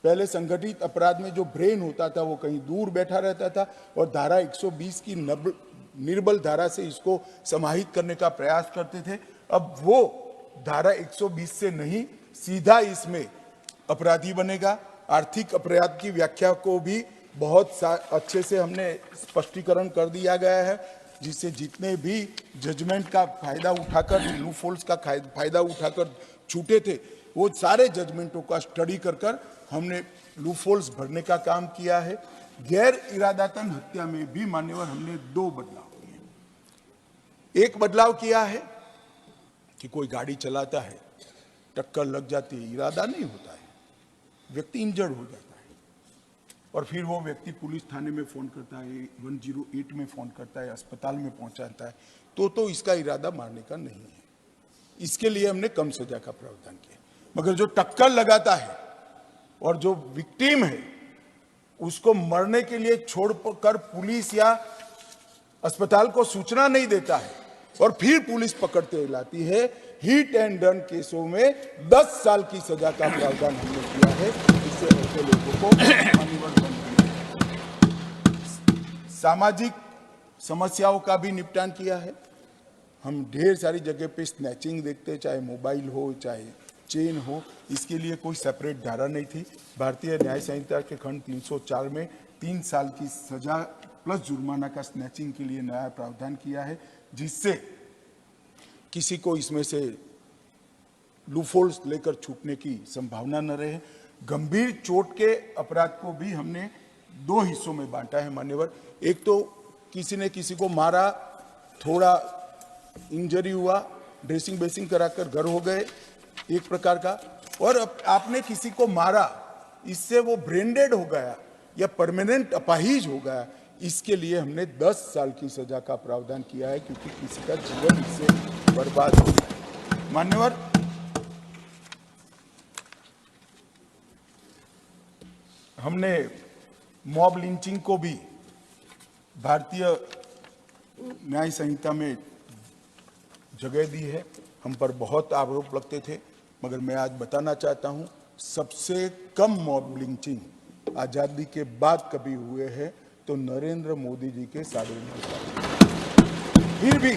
[SPEAKER 1] पहले संगठित अपराध में जो ब्रेन होता था वो कहीं दूर बैठा रहता था और धारा 120 की निर्बल धारा से इसको समाहित करने का प्रयास करते थे। अब वो धारा 120 से नहीं, सीधा इसमें अपराधी बनेगा। आर्थिक अपराध की व्याख्या को भी बहुत अच्छे से हमने स्पष्टीकरण कर दिया गया है, जिससे जितने भी जजमेंट का फायदा उठाकर, लूपहोल्स का फायदा उठाकर छूटे थे, वो सारे जजमेंटों का स्टडी कर हमने लूपहोल्स भरने का काम किया है। गैर इरादतन हत्या में भी मान्यवर हमने 2 बदलाव किए। एक बदलाव किया है कि कोई गाड़ी चलाता है, टक्कर लग जाती है, इरादा नहीं होता है, व्यक्ति इंजर्ड हो जाता है और फिर वो व्यक्ति पुलिस थाने में फोन करता है, 108 में फोन करता है, अस्पताल में पहुंचाता है, तो इसका इरादा मारने का नहीं है। इसके लिए हमने कम सजा का प्रावधान किया। मगर जो टक्कर लगाता है और जो विक्टिम है उसको मरने के लिए छोड़कर पुलिस या अस्पताल को सूचना नहीं देता है और फिर पुलिस पकड़ते लाती है, हिट एंड रन केसों में 10 साल की सजा का प्रावधान हमने किया है। इससे ऐसे लोगों को अनिवार्य सामाजिक समस्याओं का भी निपटान किया है। हम ढेर सारी जगह पे स्नैचिंग देखते हैं, चाहे मोबाइल हो चाहे चेन हो, इसके लिए कोई सेपरेट धारा नहीं थी। भारतीय न्याय संहिता के खंड 304 में 3 साल की सजा प्लस जुर्माना का स्नैचिंग के लिए नया प्रावधान किया है, जिससे किसी को इसमें से लूपहोल्स लेकर छूटने की संभावना न रहे। गंभीर चोट के अपराध को भी हमने 2 हिस्सों में बांटा है मान्यवर। एक तो किसी ने किसी को मारा, थोड़ा इंजरी हुआ, ड्रेसिंग बेसिंग कराकर घर हो गए, एक प्रकार का, और आपने किसी को मारा, इससे वो ब्रेन डेड हो गया या परमानेंट अपाहिज हो गया, इसके लिए हमने 10 साल की सजा का प्रावधान किया है, क्योंकि किसी का जीवन इससे बर्बाद हो गया। मान्यवर, हमने मॉब लिंचिंग को भी भारतीय न्याय संहिता में जगह दी है। हम पर बहुत आरोप लगते थे, मगर मैं आज बताना चाहता हूं, सबसे कम मॉब लिंचिंग आजादी के बाद कभी हुए हैं तो नरेंद्र मोदी जी के 9.5 साल। फिर भी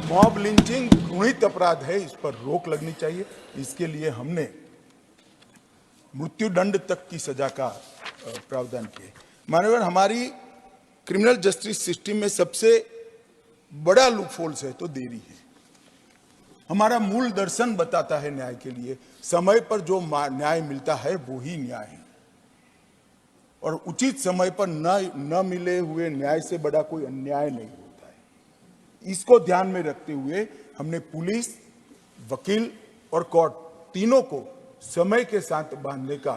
[SPEAKER 1] मॉब लिंचिंग घृणित अपराध है, इस पर रोक लगनी चाहिए। इसके लिए हमने मृत्युदंड तक की सजा का प्रावधान किया। माननीय, हमारी क्रिमिनल जस्टिस सिस्टम में सबसे बड़ा लूपहोल्स है तो देरी है। हमारा मूल दर्शन बताता है न्याय के लिए, समय पर जो न्याय मिलता है वो ही न्याय है, और उचित समय पर न मिले हुए न्याय से बड़ा कोई अन्याय नहीं होता है। इसको ध्यान में रखते हुए हमने पुलिस, वकील और कोर्ट तीनों को समय के साथ बांधने का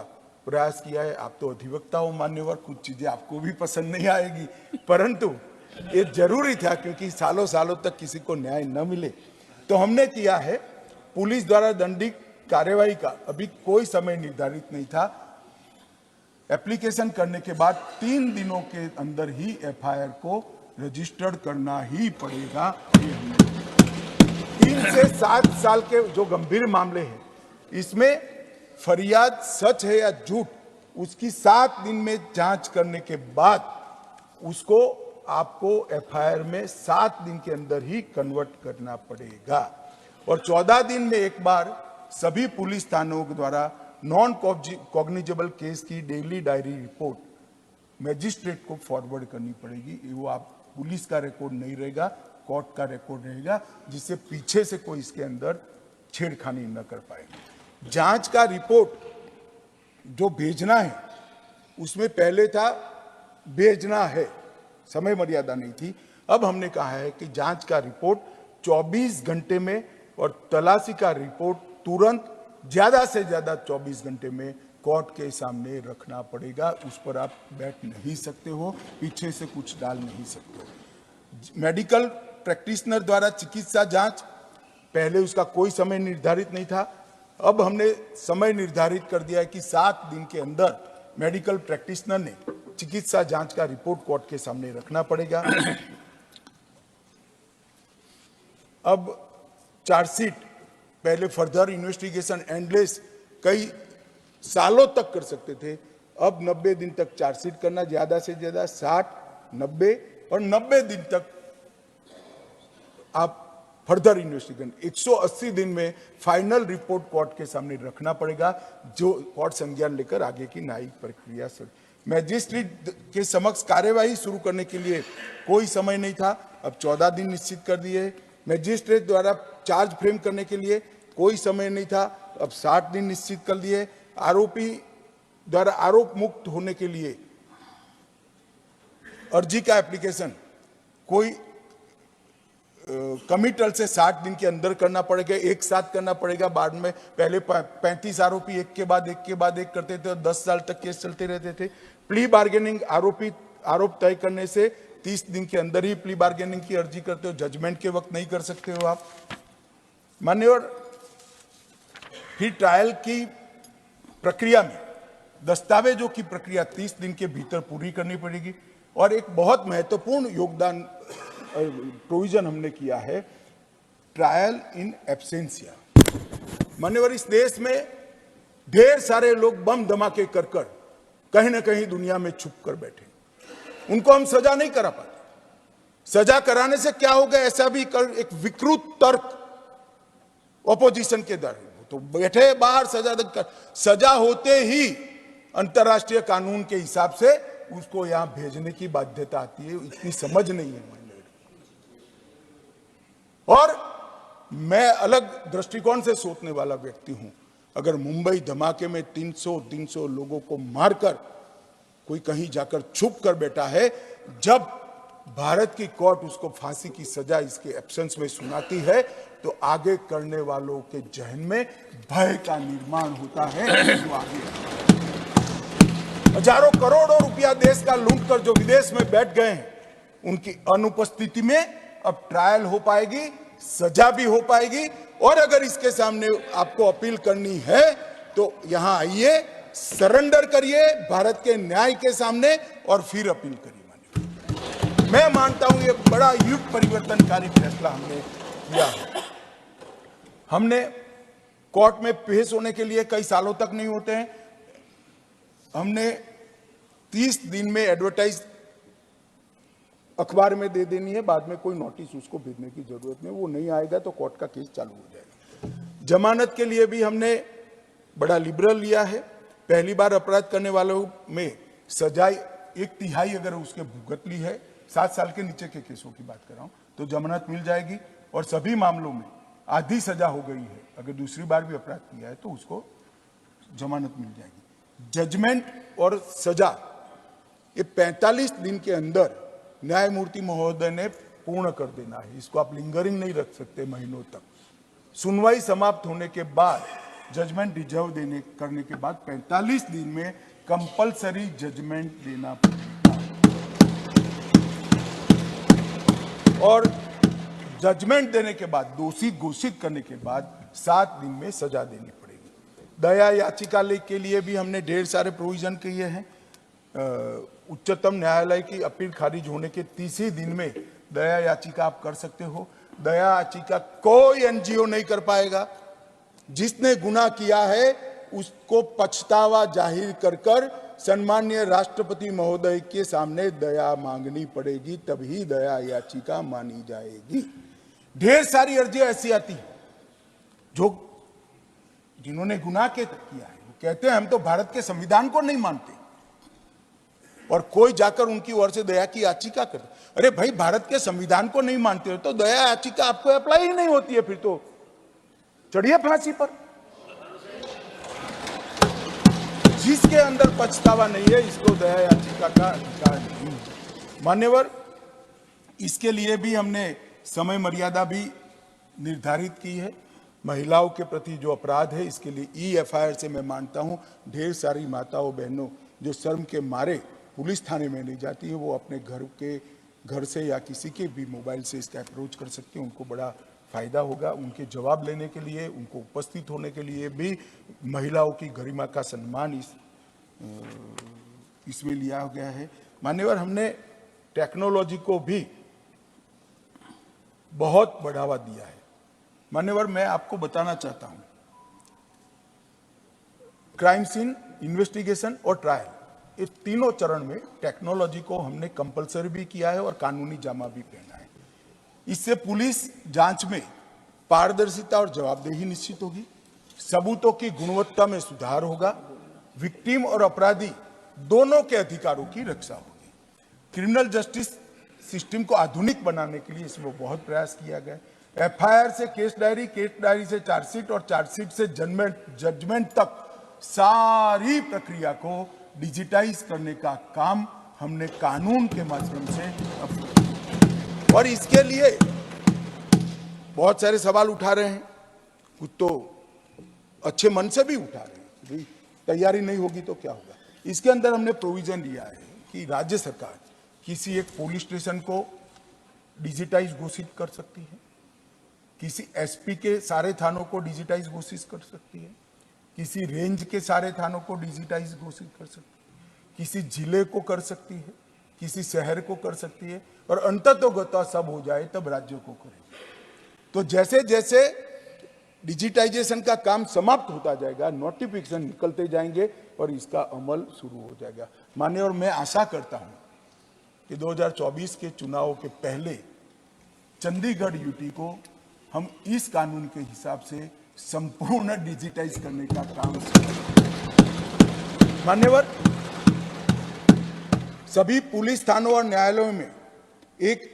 [SPEAKER 1] प्रयास किया है। आप तो अधिवक्ता हो मान्यवर, कुछ चीजें आपको भी पसंद नहीं आएगी, परंतु ये जरूरी था, क्योंकि सालों सालों तक किसी को न्याय न मिले। तो हमने किया है, पुलिस द्वारा दंडित कार्यवाही का अभी कोई समय निर्धारित नहीं था। एप्लीकेशन करने के बाद 3 दिनों के अंदर ही एफआईआर को रजिस्टर्ड करना ही पड़ेगा। 3 से 7 साल के जो गंभीर मामले हैं, इसमें फरियाद सच है या झूठ, उसकी 7 दिन में जांच करने के बाद उसको आपको एफआईआर में 7 दिन के अंदर ही कन्वर्ट करना पड़ेगा, और 14 दिन में एक बार सभी पुलिस थानों के द्वारा नॉन कॉग्निजेबल केस की डेली डायरी रिपोर्ट मैजिस्ट्रेट को फॉरवर्ड करनी पड़ेगी। वो आप पुलिस का रिकॉर्ड नहीं रहेगा, कोर्ट का रिकॉर्ड रहेगा, जिससे पीछे से कोई इसके अंदर छेड़खानी न कर पाए। जांच का रिपोर्ट जो भेजना है उसमें पहले था भेजना है, समय मर्यादा नहीं थी। अब हमने कहा है कि जांच का रिपोर्ट 24 घंटे में और तलाशी का रिपोर्ट तुरंत ज्यादा से ज्यादा 24 घंटे में कोर्ट के सामने रखना पड़ेगा। उस पर आप बैठ नहीं सकते हो, पीछे से कुछ डाल नहीं सकते हो। मेडिकल प्रैक्टिशनर द्वारा चिकित्सा जांच, पहले उसका कोई समय निर्धारित नहीं था, अब हमने समय निर्धारित कर दिया है कि 7 दिन के अंदर मेडिकल प्रैक्टिशनर ने चिकित्सा जांच का रिपोर्ट कोर्ट के सामने रखना पड़ेगा। अब चार्जशीट, पहले फर्दर इन्वेस्टिगेशन एंडलेस कई सालों तक कर सकते थे, अब 90 दिन तक चार्जशीट करना, ज्यादा से ज्यादा 60, 90 और 90 दिन तक आप फर्दर इन्वेस्टिगेशन, 180 दिन में फाइनल रिपोर्ट कोर्ट के सामने रखना पड़ेगा, जो कोर्ट संज्ञान लेकर आगे की न्यायिक प्रक्रिया से। मैजिस्ट्रेट के समक्ष कार्यवाही शुरू करने के लिए कोई समय नहीं था, अब 14 दिन निश्चित कर दिए। मैजिस्ट्रेट द्वारा चार्ज फ्रेम करने के लिए कोई समय नहीं था, अब 60 दिन निश्चित कर दिए। आरोपी द्वारा आरोप मुक्त होने के लिए अर्जी का एप्लीकेशन कोई कमिटल से 60 दिन के अंदर करना पड़ेगा, एक साथ करना पड़ेगा। बाद में पहले 35 आरोपी एक के बाद एक करते थे और 10 साल तक केस चलते रहते थे। प्ली बार्गेनिंग, आरोप तय करने से 30 दिन के अंदर ही प्ली बार्गेनिंग की अर्जी करते हो, जजमेंट के वक्त नहीं कर सकते हो आप। मान्यवर, फिर ट्रायल की प्रक्रिया में दस्तावेजों की प्रक्रिया 30 दिन के भीतर पूरी करनी पड़ेगी। और एक बहुत महत्वपूर्ण योगदान प्रोविजन हमने किया है, ट्रायल इन एब्सेंसिया। मान्यवर, इस देश में ढेर सारे लोग बम धमाके कर कहीं ना कहीं दुनिया में छुप कर बैठे, उनको हम सजा नहीं करा पाते। सजा कराने से क्या होगा, ऐसा भी एक विकृत तर्क ऑपोजिशन के दर, तो बैठे बाहर सजा होते ही अंतर्राष्ट्रीय कानून के हिसाब से उसको यहां भेजने की बाध्यता आती है। इतनी समझ नहीं है। और मैं अलग दृष्टिकोण से सोचने वाला व्यक्ति हूं। अगर मुंबई धमाके में 300 लोगों को मारकर कोई कहीं जाकर छुप कर बैठा है, जब भारत की कोर्ट उसको फांसी की सजा इसके एब्सेंस में सुनाती है, तो आगे करने वालों के जहन में भय का निर्माण होता है। जो आगे हजारों करोड़ों रुपया देश का लूट कर जो विदेश में बैठ गए हैं, उनकी अनुपस्थिति में अब ट्रायल हो पाएगी, सजा भी हो पाएगी। और अगर इसके सामने आपको अपील करनी है तो यहां आइए, सरेंडर करिए भारत के न्याय के सामने और फिर अपील करिए। मैं मानता हूं ये बड़ा युग परिवर्तनकारी फैसला हमने किया है। हमने कोर्ट में पेश होने के लिए कई सालों तक नहीं होते हैं, हमने 30 दिन में एडवर्टाइज अखबार में दे देनी है, बाद में कोई नोटिस उसको भेजने की जरूरत नहीं, वो नहीं आएगा तो कोर्ट का केस चालू हो जाएगा। जमानत के लिए भी हमने बड़ा लिबरल लिया है। पहली बार अपराध करने वालों में सजा 1/3 अगर उसके भुगत ली है, 7 साल के नीचे के केसों की बात कर रहा हूं, तो जमानत मिल जाएगी। और सभी मामलों में आधी सजा हो गई है, अगर दूसरी बार भी अपराध किया है तो उसको जमानत मिल जाएगी। जजमेंट और सजा ये 45 दिन के अंदर न्यायमूर्ति महोदय ने पूर्ण कर देना है। इसको आप लिंगरिंग नहीं रख सकते महीनों तक। सुनवाई समाप्त होने के बाद, जजमेंट रिजर्व करने के बाद 45 दिन में कंपलसरी जजमेंट देना पड़ेगा। और जजमेंट देने के बाद, दोषी घोषित करने के बाद 7 दिन में सजा देनी पड़ेगी। दया याचिका के लिए भी हमने ढेर सारे प्रोविजन किए हैं। उच्चतम न्यायालय की अपील खारिज होने के 30 दिन में दया याचिका आप कर सकते हो। दया याचिका कोई एनजीओ नहीं कर पाएगा। जिसने गुनाह किया है उसको पछतावा जाहिर कर सम्माननीय राष्ट्रपति महोदय के सामने दया मांगनी पड़ेगी, तभी दया याचिका मानी जाएगी। ढेर सारी अर्जियां ऐसी आती हैं जो जिन्होंने गुनाह किया है, वो कहते हैं हम तो भारत के संविधान को नहीं मानते। और कोई जाकर उनकी ओर से दया की याचिका करे। अरे भाई, भारत के संविधान को नहीं मानते हो तो दया याचिका आपको अप्लाई ही नहीं होती है, फिर तो चढ़िए फांसी पर। जिसके अंदर पछतावा नहीं है, इसको दया याचिका का अधिकार नहीं है। मान्यवर, इसके लिए भी हमने समय मर्यादा भी निर्धारित की है। महिलाओं के प्रति जो अपराध है, इसके लिए EFIR से मैं मानता हूं ढेर सारी माताओं बहनों जो शर्म के मारे पुलिस थाने में नहीं जाती है, वो अपने घर से या किसी के भी मोबाइल से इसका अप्रोच कर सकते हैं। उनको बड़ा फायदा होगा। उनके जवाब लेने के लिए, उनको उपस्थित होने के लिए भी महिलाओं की गरिमा का सम्मान इसमें लिया गया है। मान्यवर, हमने टेक्नोलॉजी को भी बहुत बढ़ावा दिया है। मान्यवर, मैं आपको बताना चाहता हूं, क्राइम सीन, इन्वेस्टिगेशन और ट्रायल, इस तीनों चरण में टेक्नोलॉजी को हमने कंपलसरी भी किया है और कानूनी जामा भी पहना है। इससे पुलिस जांच में पारदर्शिता और जवाबदेही निश्चित होगी, सबूतों की गुणवत्ता में सुधार होगा, विक्टिम और अपराधी दोनों के अधिकारों की रक्षा होगी। क्रिमिनल जस्टिस सिस्टम को आधुनिक बनाने के लिए इसमें बहुत प्रयास किया गया। FIR से केस डायरी से चार्जशीट और चार्जशीट से जजमेंट तक सारी प्रक्रिया को डिजिटाइज करने का काम हमने कानून के माध्यम से, और इसके लिए बहुत सारे सवाल उठा रहे हैं, कुछ तो अच्छे मन से भी उठा रहे हैं, तैयारी नहीं होगी तो क्या होगा। इसके अंदर हमने प्रोविजन लिया है कि राज्य सरकार किसी एक पुलिस स्टेशन को डिजिटाइज घोषित कर सकती है, किसी SP के सारे थानों को डिजिटाइज घोषित कर सकती है, किसी रेंज के सारे थानों को डिजिटाइज घोषित कर सकती है, किसी जिले को कर सकती है, किसी शहर को कर सकती है, और अंततोगत्वा सब हो जाए तब राज्यों को करे। तो जैसे जैसे डिजिटाइजेशन का काम समाप्त होता जाएगा, नोटिफिकेशन निकलते जाएंगे और इसका अमल शुरू हो जाएगा। माननीय, और मैं आशा करता हूं कि 2024 के चुनाव के पहले चंडीगढ़ UT को हम इस कानून के हिसाब से संपूर्ण डिजिटाइज करने का काम। मान्यवर, सभी पुलिस थानों और न्यायालयों में एक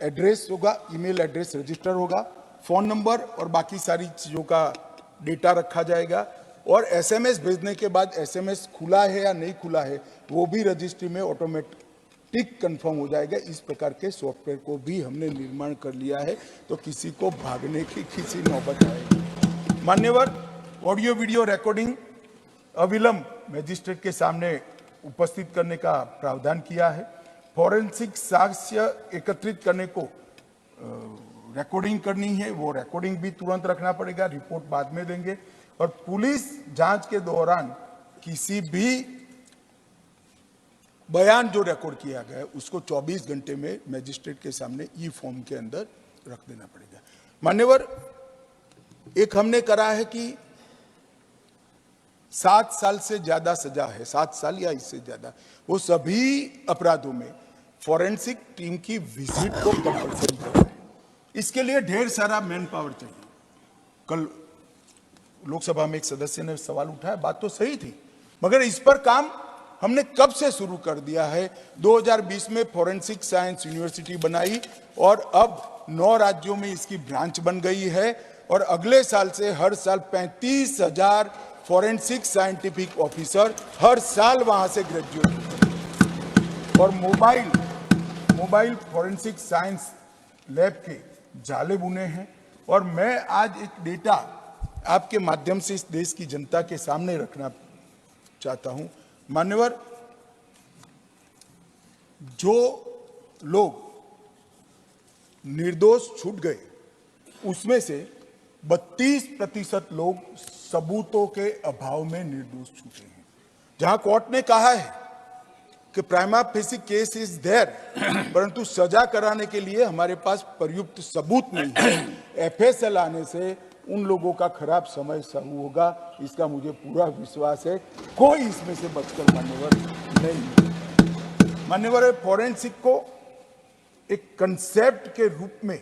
[SPEAKER 1] एड्रेस होगा, ईमेल एड्रेस रजिस्टर होगा, फोन नंबर और बाकी सारी चीजों का डेटा रखा जाएगा, और SMS भेजने के बाद SMS खुला है या नहीं खुला है वो भी रजिस्ट्री में ऑटोमेटिक कंफर्म हो जाएगा। इस प्रकार के सॉफ्टवेयर को भी हमने निर्माण कर लिया है, तो किसी को भागने की किसी नौबत आएगी। मान्यवर, ऑडियो वीडियो रिकॉर्डिंग अविलंब मजिस्ट्रेट के सामने उपस्थित करने का प्रावधान किया है। फॉरेंसिक साक्ष्य एकत्रित करने को रिकॉर्डिंग करनी है, वो रिकॉर्डिंग भी तुरंत रखना पड़ेगा, रिपोर्ट बाद में देंगे। और पुलिस जांच के दौरान किसी भी बयान जो रिकॉर्ड किया गया है उसको 24 घंटे में मजिस्ट्रेट के सामने फॉर्म के अंदर रख देना पड़ेगा। मान्यवर, एक हमने करा है कि 7 साल से ज्यादा सजा है, 7 साल या इससे ज्यादा, वो सभी अपराधों में फॉरेंसिक टीम की विजिट को कंपलसरी करना है। इसके लिए ढेर सारा मैन पावर चाहिए। कल लोकसभा में एक सदस्य ने सवाल उठाया, बात तो सही थी, मगर इस पर काम हमने कब से शुरू कर दिया है। 2020 में फॉरेंसिक साइंस यूनिवर्सिटी बनाई और अब 9 राज्यों में इसकी ब्रांच बन गई है, और अगले साल से हर साल 35,000 फॉरेंसिक साइंटिफिक ऑफिसर हर साल वहां से ग्रेजुएट होते, और मोबाइल फॉरेंसिक साइंस लैब के जाले बुने हैं। और मैं आज एक डेटा आपके माध्यम से इस देश की जनता के सामने रखना चाहता हूं। मान्यवर, जो लोग निर्दोष छूट गए उसमें से 32% लोग सबूतों के अभाव में निर्दोष छूटे हैं। जहां कोर्ट ने कहा है कि prima facie case is there, परंतु सजा कराने के लिए हमारे पास पर्याप्त सबूत नहीं है, FSL आने से उन लोगों का खराब समय शुरू होगा, इसका मुझे पूरा विश्वास है। कोई इसमें से बचकर मान्यवर नहीं। मान्यवर, फॉरेंसिक को एक कंसेप्ट के रूप में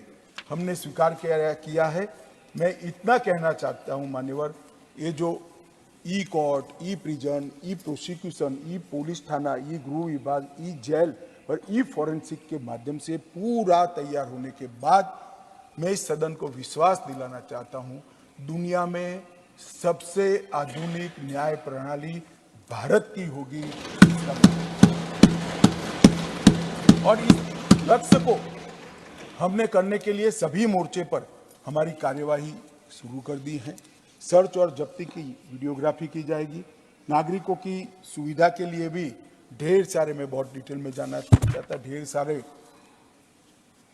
[SPEAKER 1] हमने स्वीकार किया है। मैं इतना कहना चाहता हूं मान्यवर, ये जो ई कोर्ट, ई प्रिजन, ई प्रोसिक्यूशन, ई पुलिस थाना, ई गृह विभाग, ई जेल और ई फॉरेंसिक के माध्यम से पूरा तैयार होने के बाद मैं इस सदन को विश्वास दिलाना चाहता हूं, दुनिया में सबसे आधुनिक न्याय प्रणाली भारत की होगी। और इस लक्ष्य को हमने करने के लिए सभी मोर्चे पर हमारी कार्यवाही शुरू कर दी है। सर्च और जब्ती की वीडियोग्राफी की जाएगी। नागरिकों की सुविधा के लिए भी ढेर सारे, मैं बहुत डिटेल में जाना चाहता, ढेर सारे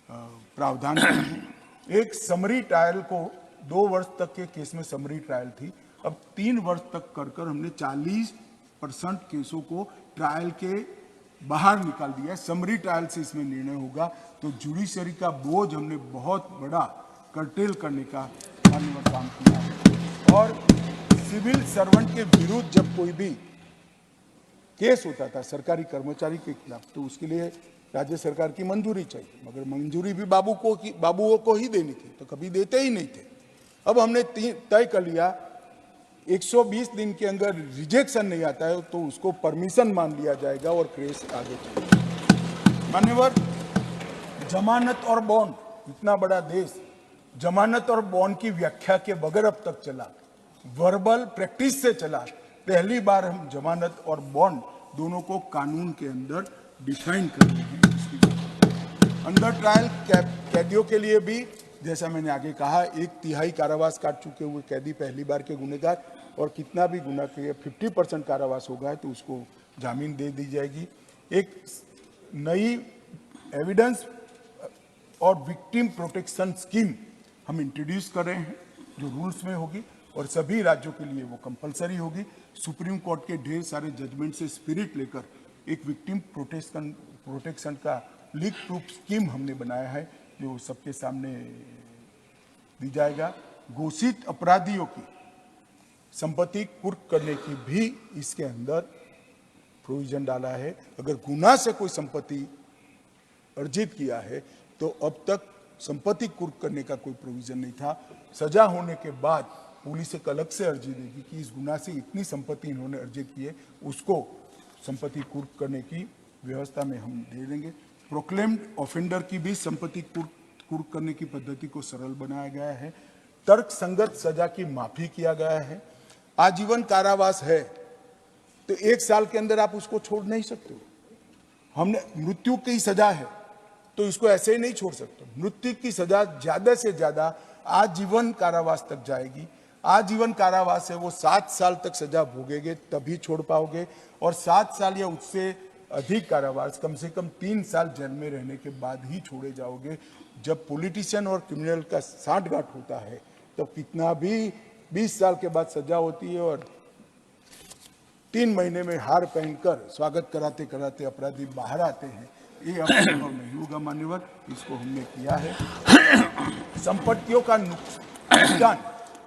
[SPEAKER 1] प्रावधान हैं। एक समरी ट्रायल को 2 वर्ष तक के केस में समरी ट्रायल थी, अब 3 वर्ष तक कर हमने 40% केसों को ट्रायल के बाहर निकाल दिया है। समरी ट्रायल से इसमें निर्णय होगा, तो जुडिशरी का बोझ हमने बहुत बड़ा कर्टेल करने का माननीय काम किया है। और सिविल सर्वेंट के विरुद्ध जब कोई भी केस होता था सरकारी कर्मचारी के खिलाफ, तो उसके लिए राज्य सरकार की मंजूरी चाहिए, मगर मंजूरी भी बाबुओं को ही देनी थी, तो कभी देते ही नहीं थे। अब हमने तय कर लिया 120 दिन के अंदर रिजेक्शन नहीं आता है तो उसको परमिशन मान लिया जाएगा और केस आगे चलेगा। मान्यवर, जमानत और बॉन्ड, इतना बड़ा देश जमानत और बॉन्ड की व्याख्या के बगैर अब तक चला, वर्बल प्रैक्टिस से चला। पहली बार हम जमानत और बॉन्ड दोनों को कानून के अंदर डिफाइन कर रहे हैं। अंडर ट्रायल कैदियों के लिए भी, जैसा मैंने आगे कहा, 1/3 कारावास काट चुके हुए कैदी पहली बार के गुनहगार और कितना भी गुनाह किए 50% कारावास होगा तो उसको जामीन दे दी जाएगी। एक नई एविडेंस और विक्टिम प्रोटेक्शन स्कीम हम इंट्रोड्यूस कर रहे हैं जो रूल्स में होगी और सभी राज्यों के लिए वो कंपलसरी होगी। सुप्रीम कोर्ट के ढेर सारे जजमेंट से स्पिरिट लेकर एक विक्टिम प्रोटेक्शन का लीग प्रूफ स्कीम हमने बनाया है जो सबके सामने दी जाएगा। घोषित अपराधियों की संपत्ति कुर्क करने की भी इसके अंदर प्रोविजन डाला है। अगर गुनाह से कोई संपत्ति अर्जित किया है तो अब तक संपत्ति कुर्क करने का कोई प्रोविजन नहीं था। सजा होने के बाद पुलिस एक अलग से अर्जी देगी कि इस गुनाह से इतनी संपत्ति इन्होंने अर्जित की है, उसको संपत्ति कुर्क करने की व्यवस्था में हम दे देंगे। प्रोक्लेम्ड ऑफेंडर की भी संपत्ति कुर्क करने की पद्धति को सरल बनाया गया है। तर्क संगत सजा की माफी किया गया है। आजीवन कारावास है तो 1 साल के अंदर आप उसको छोड़ नहीं सकते हो। हमने मृत्यु की सजा है तो इसको ऐसे ही नहीं छोड़ सकते। मृत्यु की सजा ज्यादा से ज्यादा आजीवन कारावास तक जाएगी। आजीवन कारावास है वो 7 साल तक सजा भोगेंगे तभी छोड़ पाओगे और 7 साल या उससे अधिक कारावास कम से कम 3 साल जेल में रहने के बाद ही छोड़े जाओगे। जब पॉलिटिशियन और क्रिमिनल का सांठगांठ होता है तो कितना भी 20 साल के बाद सजा होती है और 3 महीने में हार पहनकर स्वागत कराते कराते अपराधी बाहर आते हैं। ये अब संभव नहीं होगा मान्यवर, इसको हमने किया है। संपत्तियों का नुकसान,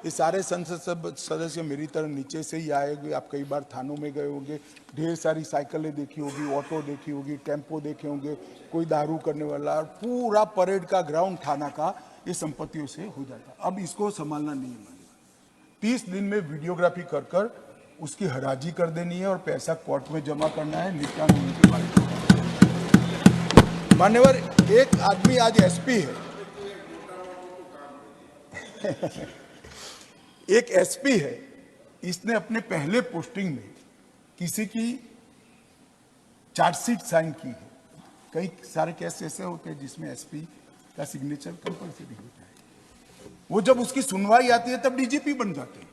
[SPEAKER 1] ये सारे संसद सदस्य मेरी तरह नीचे से ही आएंगे। आप कई बार थानों में गए होंगे, ढेर सारी साइकिलें देखी होगी, ऑटो देखी होगी, टेम्पो देखे होंगे, कोई दारू करने वाला, पूरा परेड का ग्राउंड थाना का ये संपत्तियों से हो जाता। अब इसको संभालना नहीं है। 30 दिन में वीडियोग्राफी कर कर उसकी हराजी कर देनी है और पैसा कोर्ट में जमा करना है। निपटान होने के बाद मान्यवर, एक आदमी आज एसपी है एक एसपी है, इसने अपने पहले पोस्टिंग में किसी की चार्जशीट साइन की है। कई सारे केस ऐसे होते हैं जिसमें एसपी का सिग्नेचर कंपल्सरी होता है। वो जब उसकी सुनवाई आती है तब डीजीपी बन जाते हैं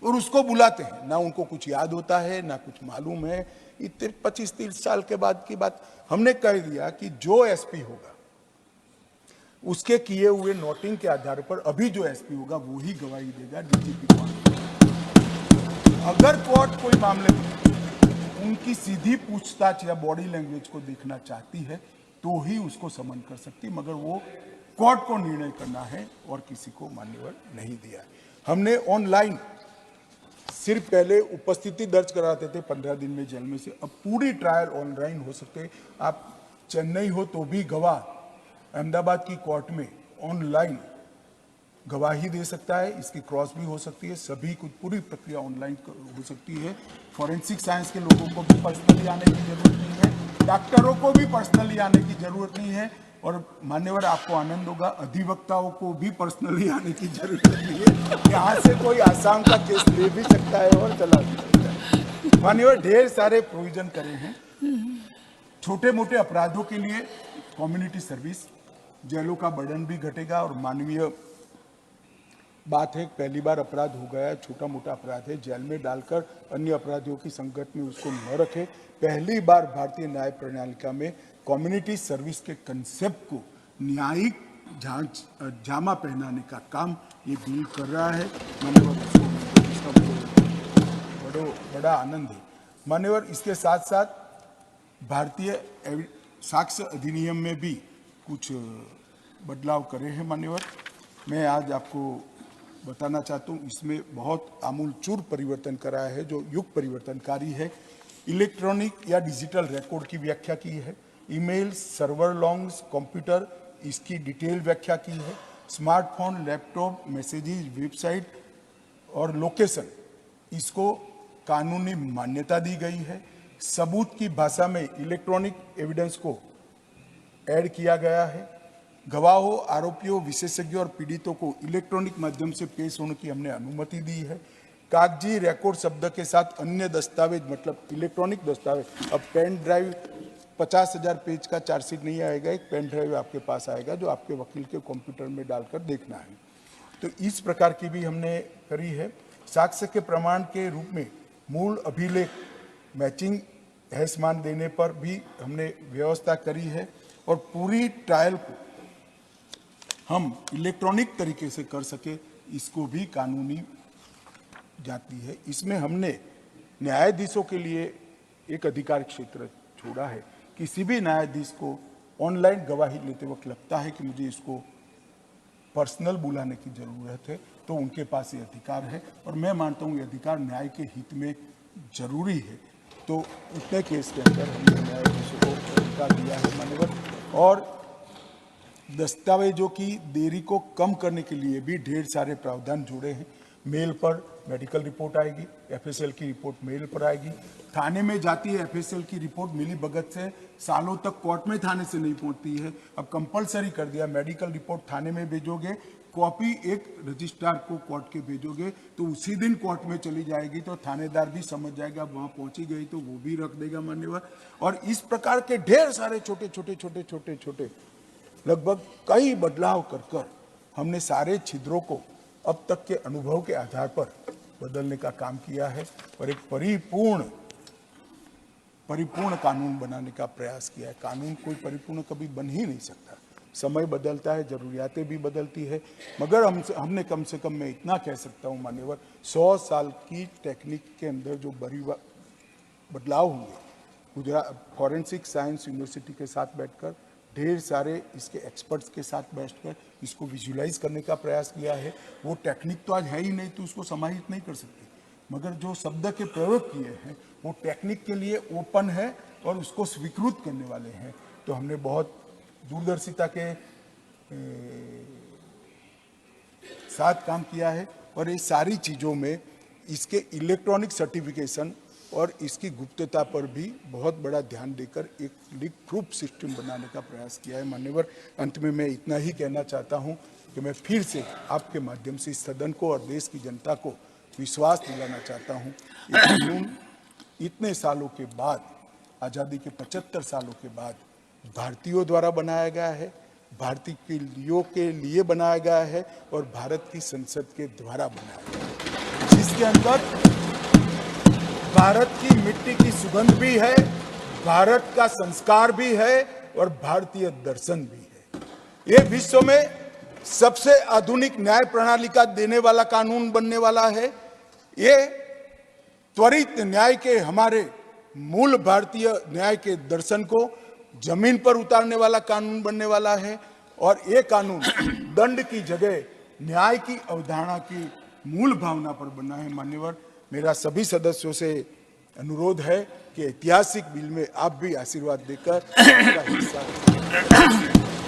[SPEAKER 1] और उसको बुलाते हैं। ना उनको कुछ याद होता है ना कुछ मालूम है। इतने 25-30 साल के बाद की बात हमने कह दिया कि जो एसपी होगा उसके किए हुए नोटिंग के आधार पर अभी जो एसपी होगा वो ही गवाही देगा डीजीपी को। अगर कोर्ट कोई मामले में उनकी सीधी पूछताछ या बॉडी लैंग्वेज को देखना चाहती है तो ही उसको समन कर सकती, मगर वो कोर्ट को निर्णय करना है और किसी को मान्यवर नहीं दिया। हमने ऑनलाइन सिर्फ पहले उपस्थिति दर्ज कराते थे 15 दिन में जेल में से, अब पूरी ट्रायल ऑनलाइन हो सकते। आप चेन्नई हो तो भी गवाह अहमदाबाद की कोर्ट में ऑनलाइन
[SPEAKER 2] गवाही दे सकता है, इसकी क्रॉस भी हो सकती है, सभी कुछ पूरी प्रक्रिया ऑनलाइन हो सकती है। फॉरेंसिक साइंस के लोगों को भी पर्सनली आने की जरूरत नहीं है, डॉक्टरों को भी पर्सनली आने की जरूरत नहीं है, और मान्यवर आपको आनंद होगा, अधिवक्ताओं को भी पर्सनली आने की जरूरत नहीं है। यहाँ से कोई आसाम का केस ले भी सकता है और चला भी सकता है। मान्यवर ढेर सारे प्रोविजन करे हैं छोटे मोटे अपराधों के लिए। कम्युनिटी सर्विस, जेलों का बर्डन भी घटेगा, और मानवीय बात है, पहली बार अपराध हो गया है, छोटा मोटा अपराध है, जेल में डालकर अन्य अपराधियों की संगत में उसको न रखे। पहली बार भारतीय न्याय प्रणालिका में कम्युनिटी सर्विस के कंसेप्ट को न्यायिक जामा पहनाने का काम ये बिल कर रहा है। मान्यवर इसका बड़ा आनंद है। मान्यवर इसके साथ साथ भारतीय साक्ष्य अधिनियम में भी कुछ बदलाव करे हैं मान्यवर। मैं आज आपको बताना चाहता हूँ, इसमें बहुत आमूलचूल परिवर्तन करा है जो युग परिवर्तनकारी है। इलेक्ट्रॉनिक या डिजिटल रिकॉर्ड की व्याख्या की है, ईमेल, सर्वर लॉन्ग्स, कंप्यूटर, इसकी डिटेल व्याख्या की है, स्मार्टफोन, लैपटॉप, मैसेजेस, वेबसाइट और लोकेशन, इसको कानूनी मान्यता दी गई है। सबूत की भाषा में इलेक्ट्रॉनिक एविडेंस को ऐड किया गया है। गवाहों, आरोपियों, विशेषज्ञों और पीड़ितों को इलेक्ट्रॉनिक माध्यम से पेश होने की हमने अनुमति दी है। कागजी रिकॉर्ड शब्द के साथ अन्य दस्तावेज, मतलब इलेक्ट्रॉनिक दस्तावेज, अब पेन ड्राइव 50,000 पेज का चार्जशीट नहीं आएगा, एक पेन ड्राइव आपके पास आएगा जो आपके वकील के कंप्यूटर में डालकर देखना है। तो इस प्रकार की भी हमने करी है। साक्ष्य के प्रमाण के रूप में मूल अभिलेख मैचिंग हैसमान देने पर भी हमने व्यवस्था करी है, और पूरी ट्रायल को हम इलेक्ट्रॉनिक तरीके से कर सके, इसको भी कानूनी जाती है। इसमें हमने न्यायाधीशों के लिए एक अधिकार क्षेत्र छोड़ा है। किसी भी न्यायाधीश को ऑनलाइन गवाही लेते वक्त लगता है कि मुझे इसको पर्सनल बुलाने की जरूरत है, तो उनके पास ये अधिकार है, और मैं मानता हूँ ये अधिकार न्याय के हित में जरूरी है। तो उतने केस के अंदर हमने न्यायाधीशों को अधिकार दिया है मान्यवर। और दस्तावेजों की देरी को कम करने के लिए भी ढेर सारे प्रावधान जुड़े हैं। मेल पर मेडिकल रिपोर्ट आएगी, एफएसएल की रिपोर्ट मेल पर आएगी, थाने में जाती है एफएसएल की रिपोर्ट मिली भगत से, सालों तक कोर्ट में थाने से नहीं पहुंचती है। अब कंपलसरी कर दिया, मेडिकल रिपोर्ट थाने में भेजोगे, कॉपी एक रजिस्ट्रार को कोर्ट के भेजोगे तो उसी दिन कोर्ट में चली जाएगी, तो थानेदार भी समझ जाएगा वहां पहुंची गई तो वो भी रख देगा मान्यवर। और इस प्रकार के ढेर सारे छोटे लगभग कई बदलाव कर हमने सारे छिद्रों को अब तक के अनुभव के आधार पर बदलने का काम किया है, और एक परिपूर्ण कानून बनाने का प्रयास किया है। कानून कोई परिपूर्ण कभी बन ही नहीं सकता, समय बदलता है, जरूरियातें भी बदलती है, मगर हमने कम से कम, मैं इतना कह सकता हूँ मान्यवर, 100 साल की टेक्निक के अंदर जो बदलाव हुए, गुजरात फॉरेंसिक साइंस यूनिवर्सिटी के साथ बैठकर, ढेर सारे इसके एक्सपर्ट्स के साथ बैठकर इसको विजुलाइज करने का प्रयास किया है। वो टेक्निक तो आज है ही नहीं, तो उसको समाहित नहीं कर सकते, मगर जो शब्द के प्रयोग किए हैं वो टेक्निक के लिए ओपन है और उसको स्वीकृत करने वाले हैं। तो हमने बहुत दूरदर्शिता के साथ काम किया है, और ये सारी चीज़ों में इसके इलेक्ट्रॉनिक सर्टिफिकेशन और इसकी गुप्तता पर भी बहुत बड़ा ध्यान देकर एक लीक प्रूफ सिस्टम बनाने का प्रयास किया है मान्यवर। अंत में मैं इतना ही कहना चाहता हूं कि मैं फिर से आपके माध्यम से इस सदन को और देश की जनता को विश्वास दिलाना चाहता हूं, ये कानून इतने सालों के बाद, आज़ादी के 75 सालों के बाद भारतीयों द्वारा बनाया गया है, भारतीयों के लिए बनाया गया है, और भारत की संसद के द्वारा बनाया गया है, जिसके अंदर भारत की मिट्टी की सुगंध भी है, भारत का संस्कार भी है, और भारतीय दर्शन भी है। ये विश्व में सबसे आधुनिक न्याय प्रणाली का देने वाला कानून बनने वाला है। ये त्वरित न्याय के, हमारे मूल भारतीय न्याय के दर्शन को जमीन पर उतारने वाला कानून बनने वाला है, और ये कानून दंड की जगह न्याय की अवधारणा की मूल भावना पर बना है मान्यवर। मेरा सभी सदस्यों से अनुरोध है कि ऐतिहासिक बिल में आप भी आशीर्वाद देकर इसका हिस्सा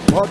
[SPEAKER 2] बहुत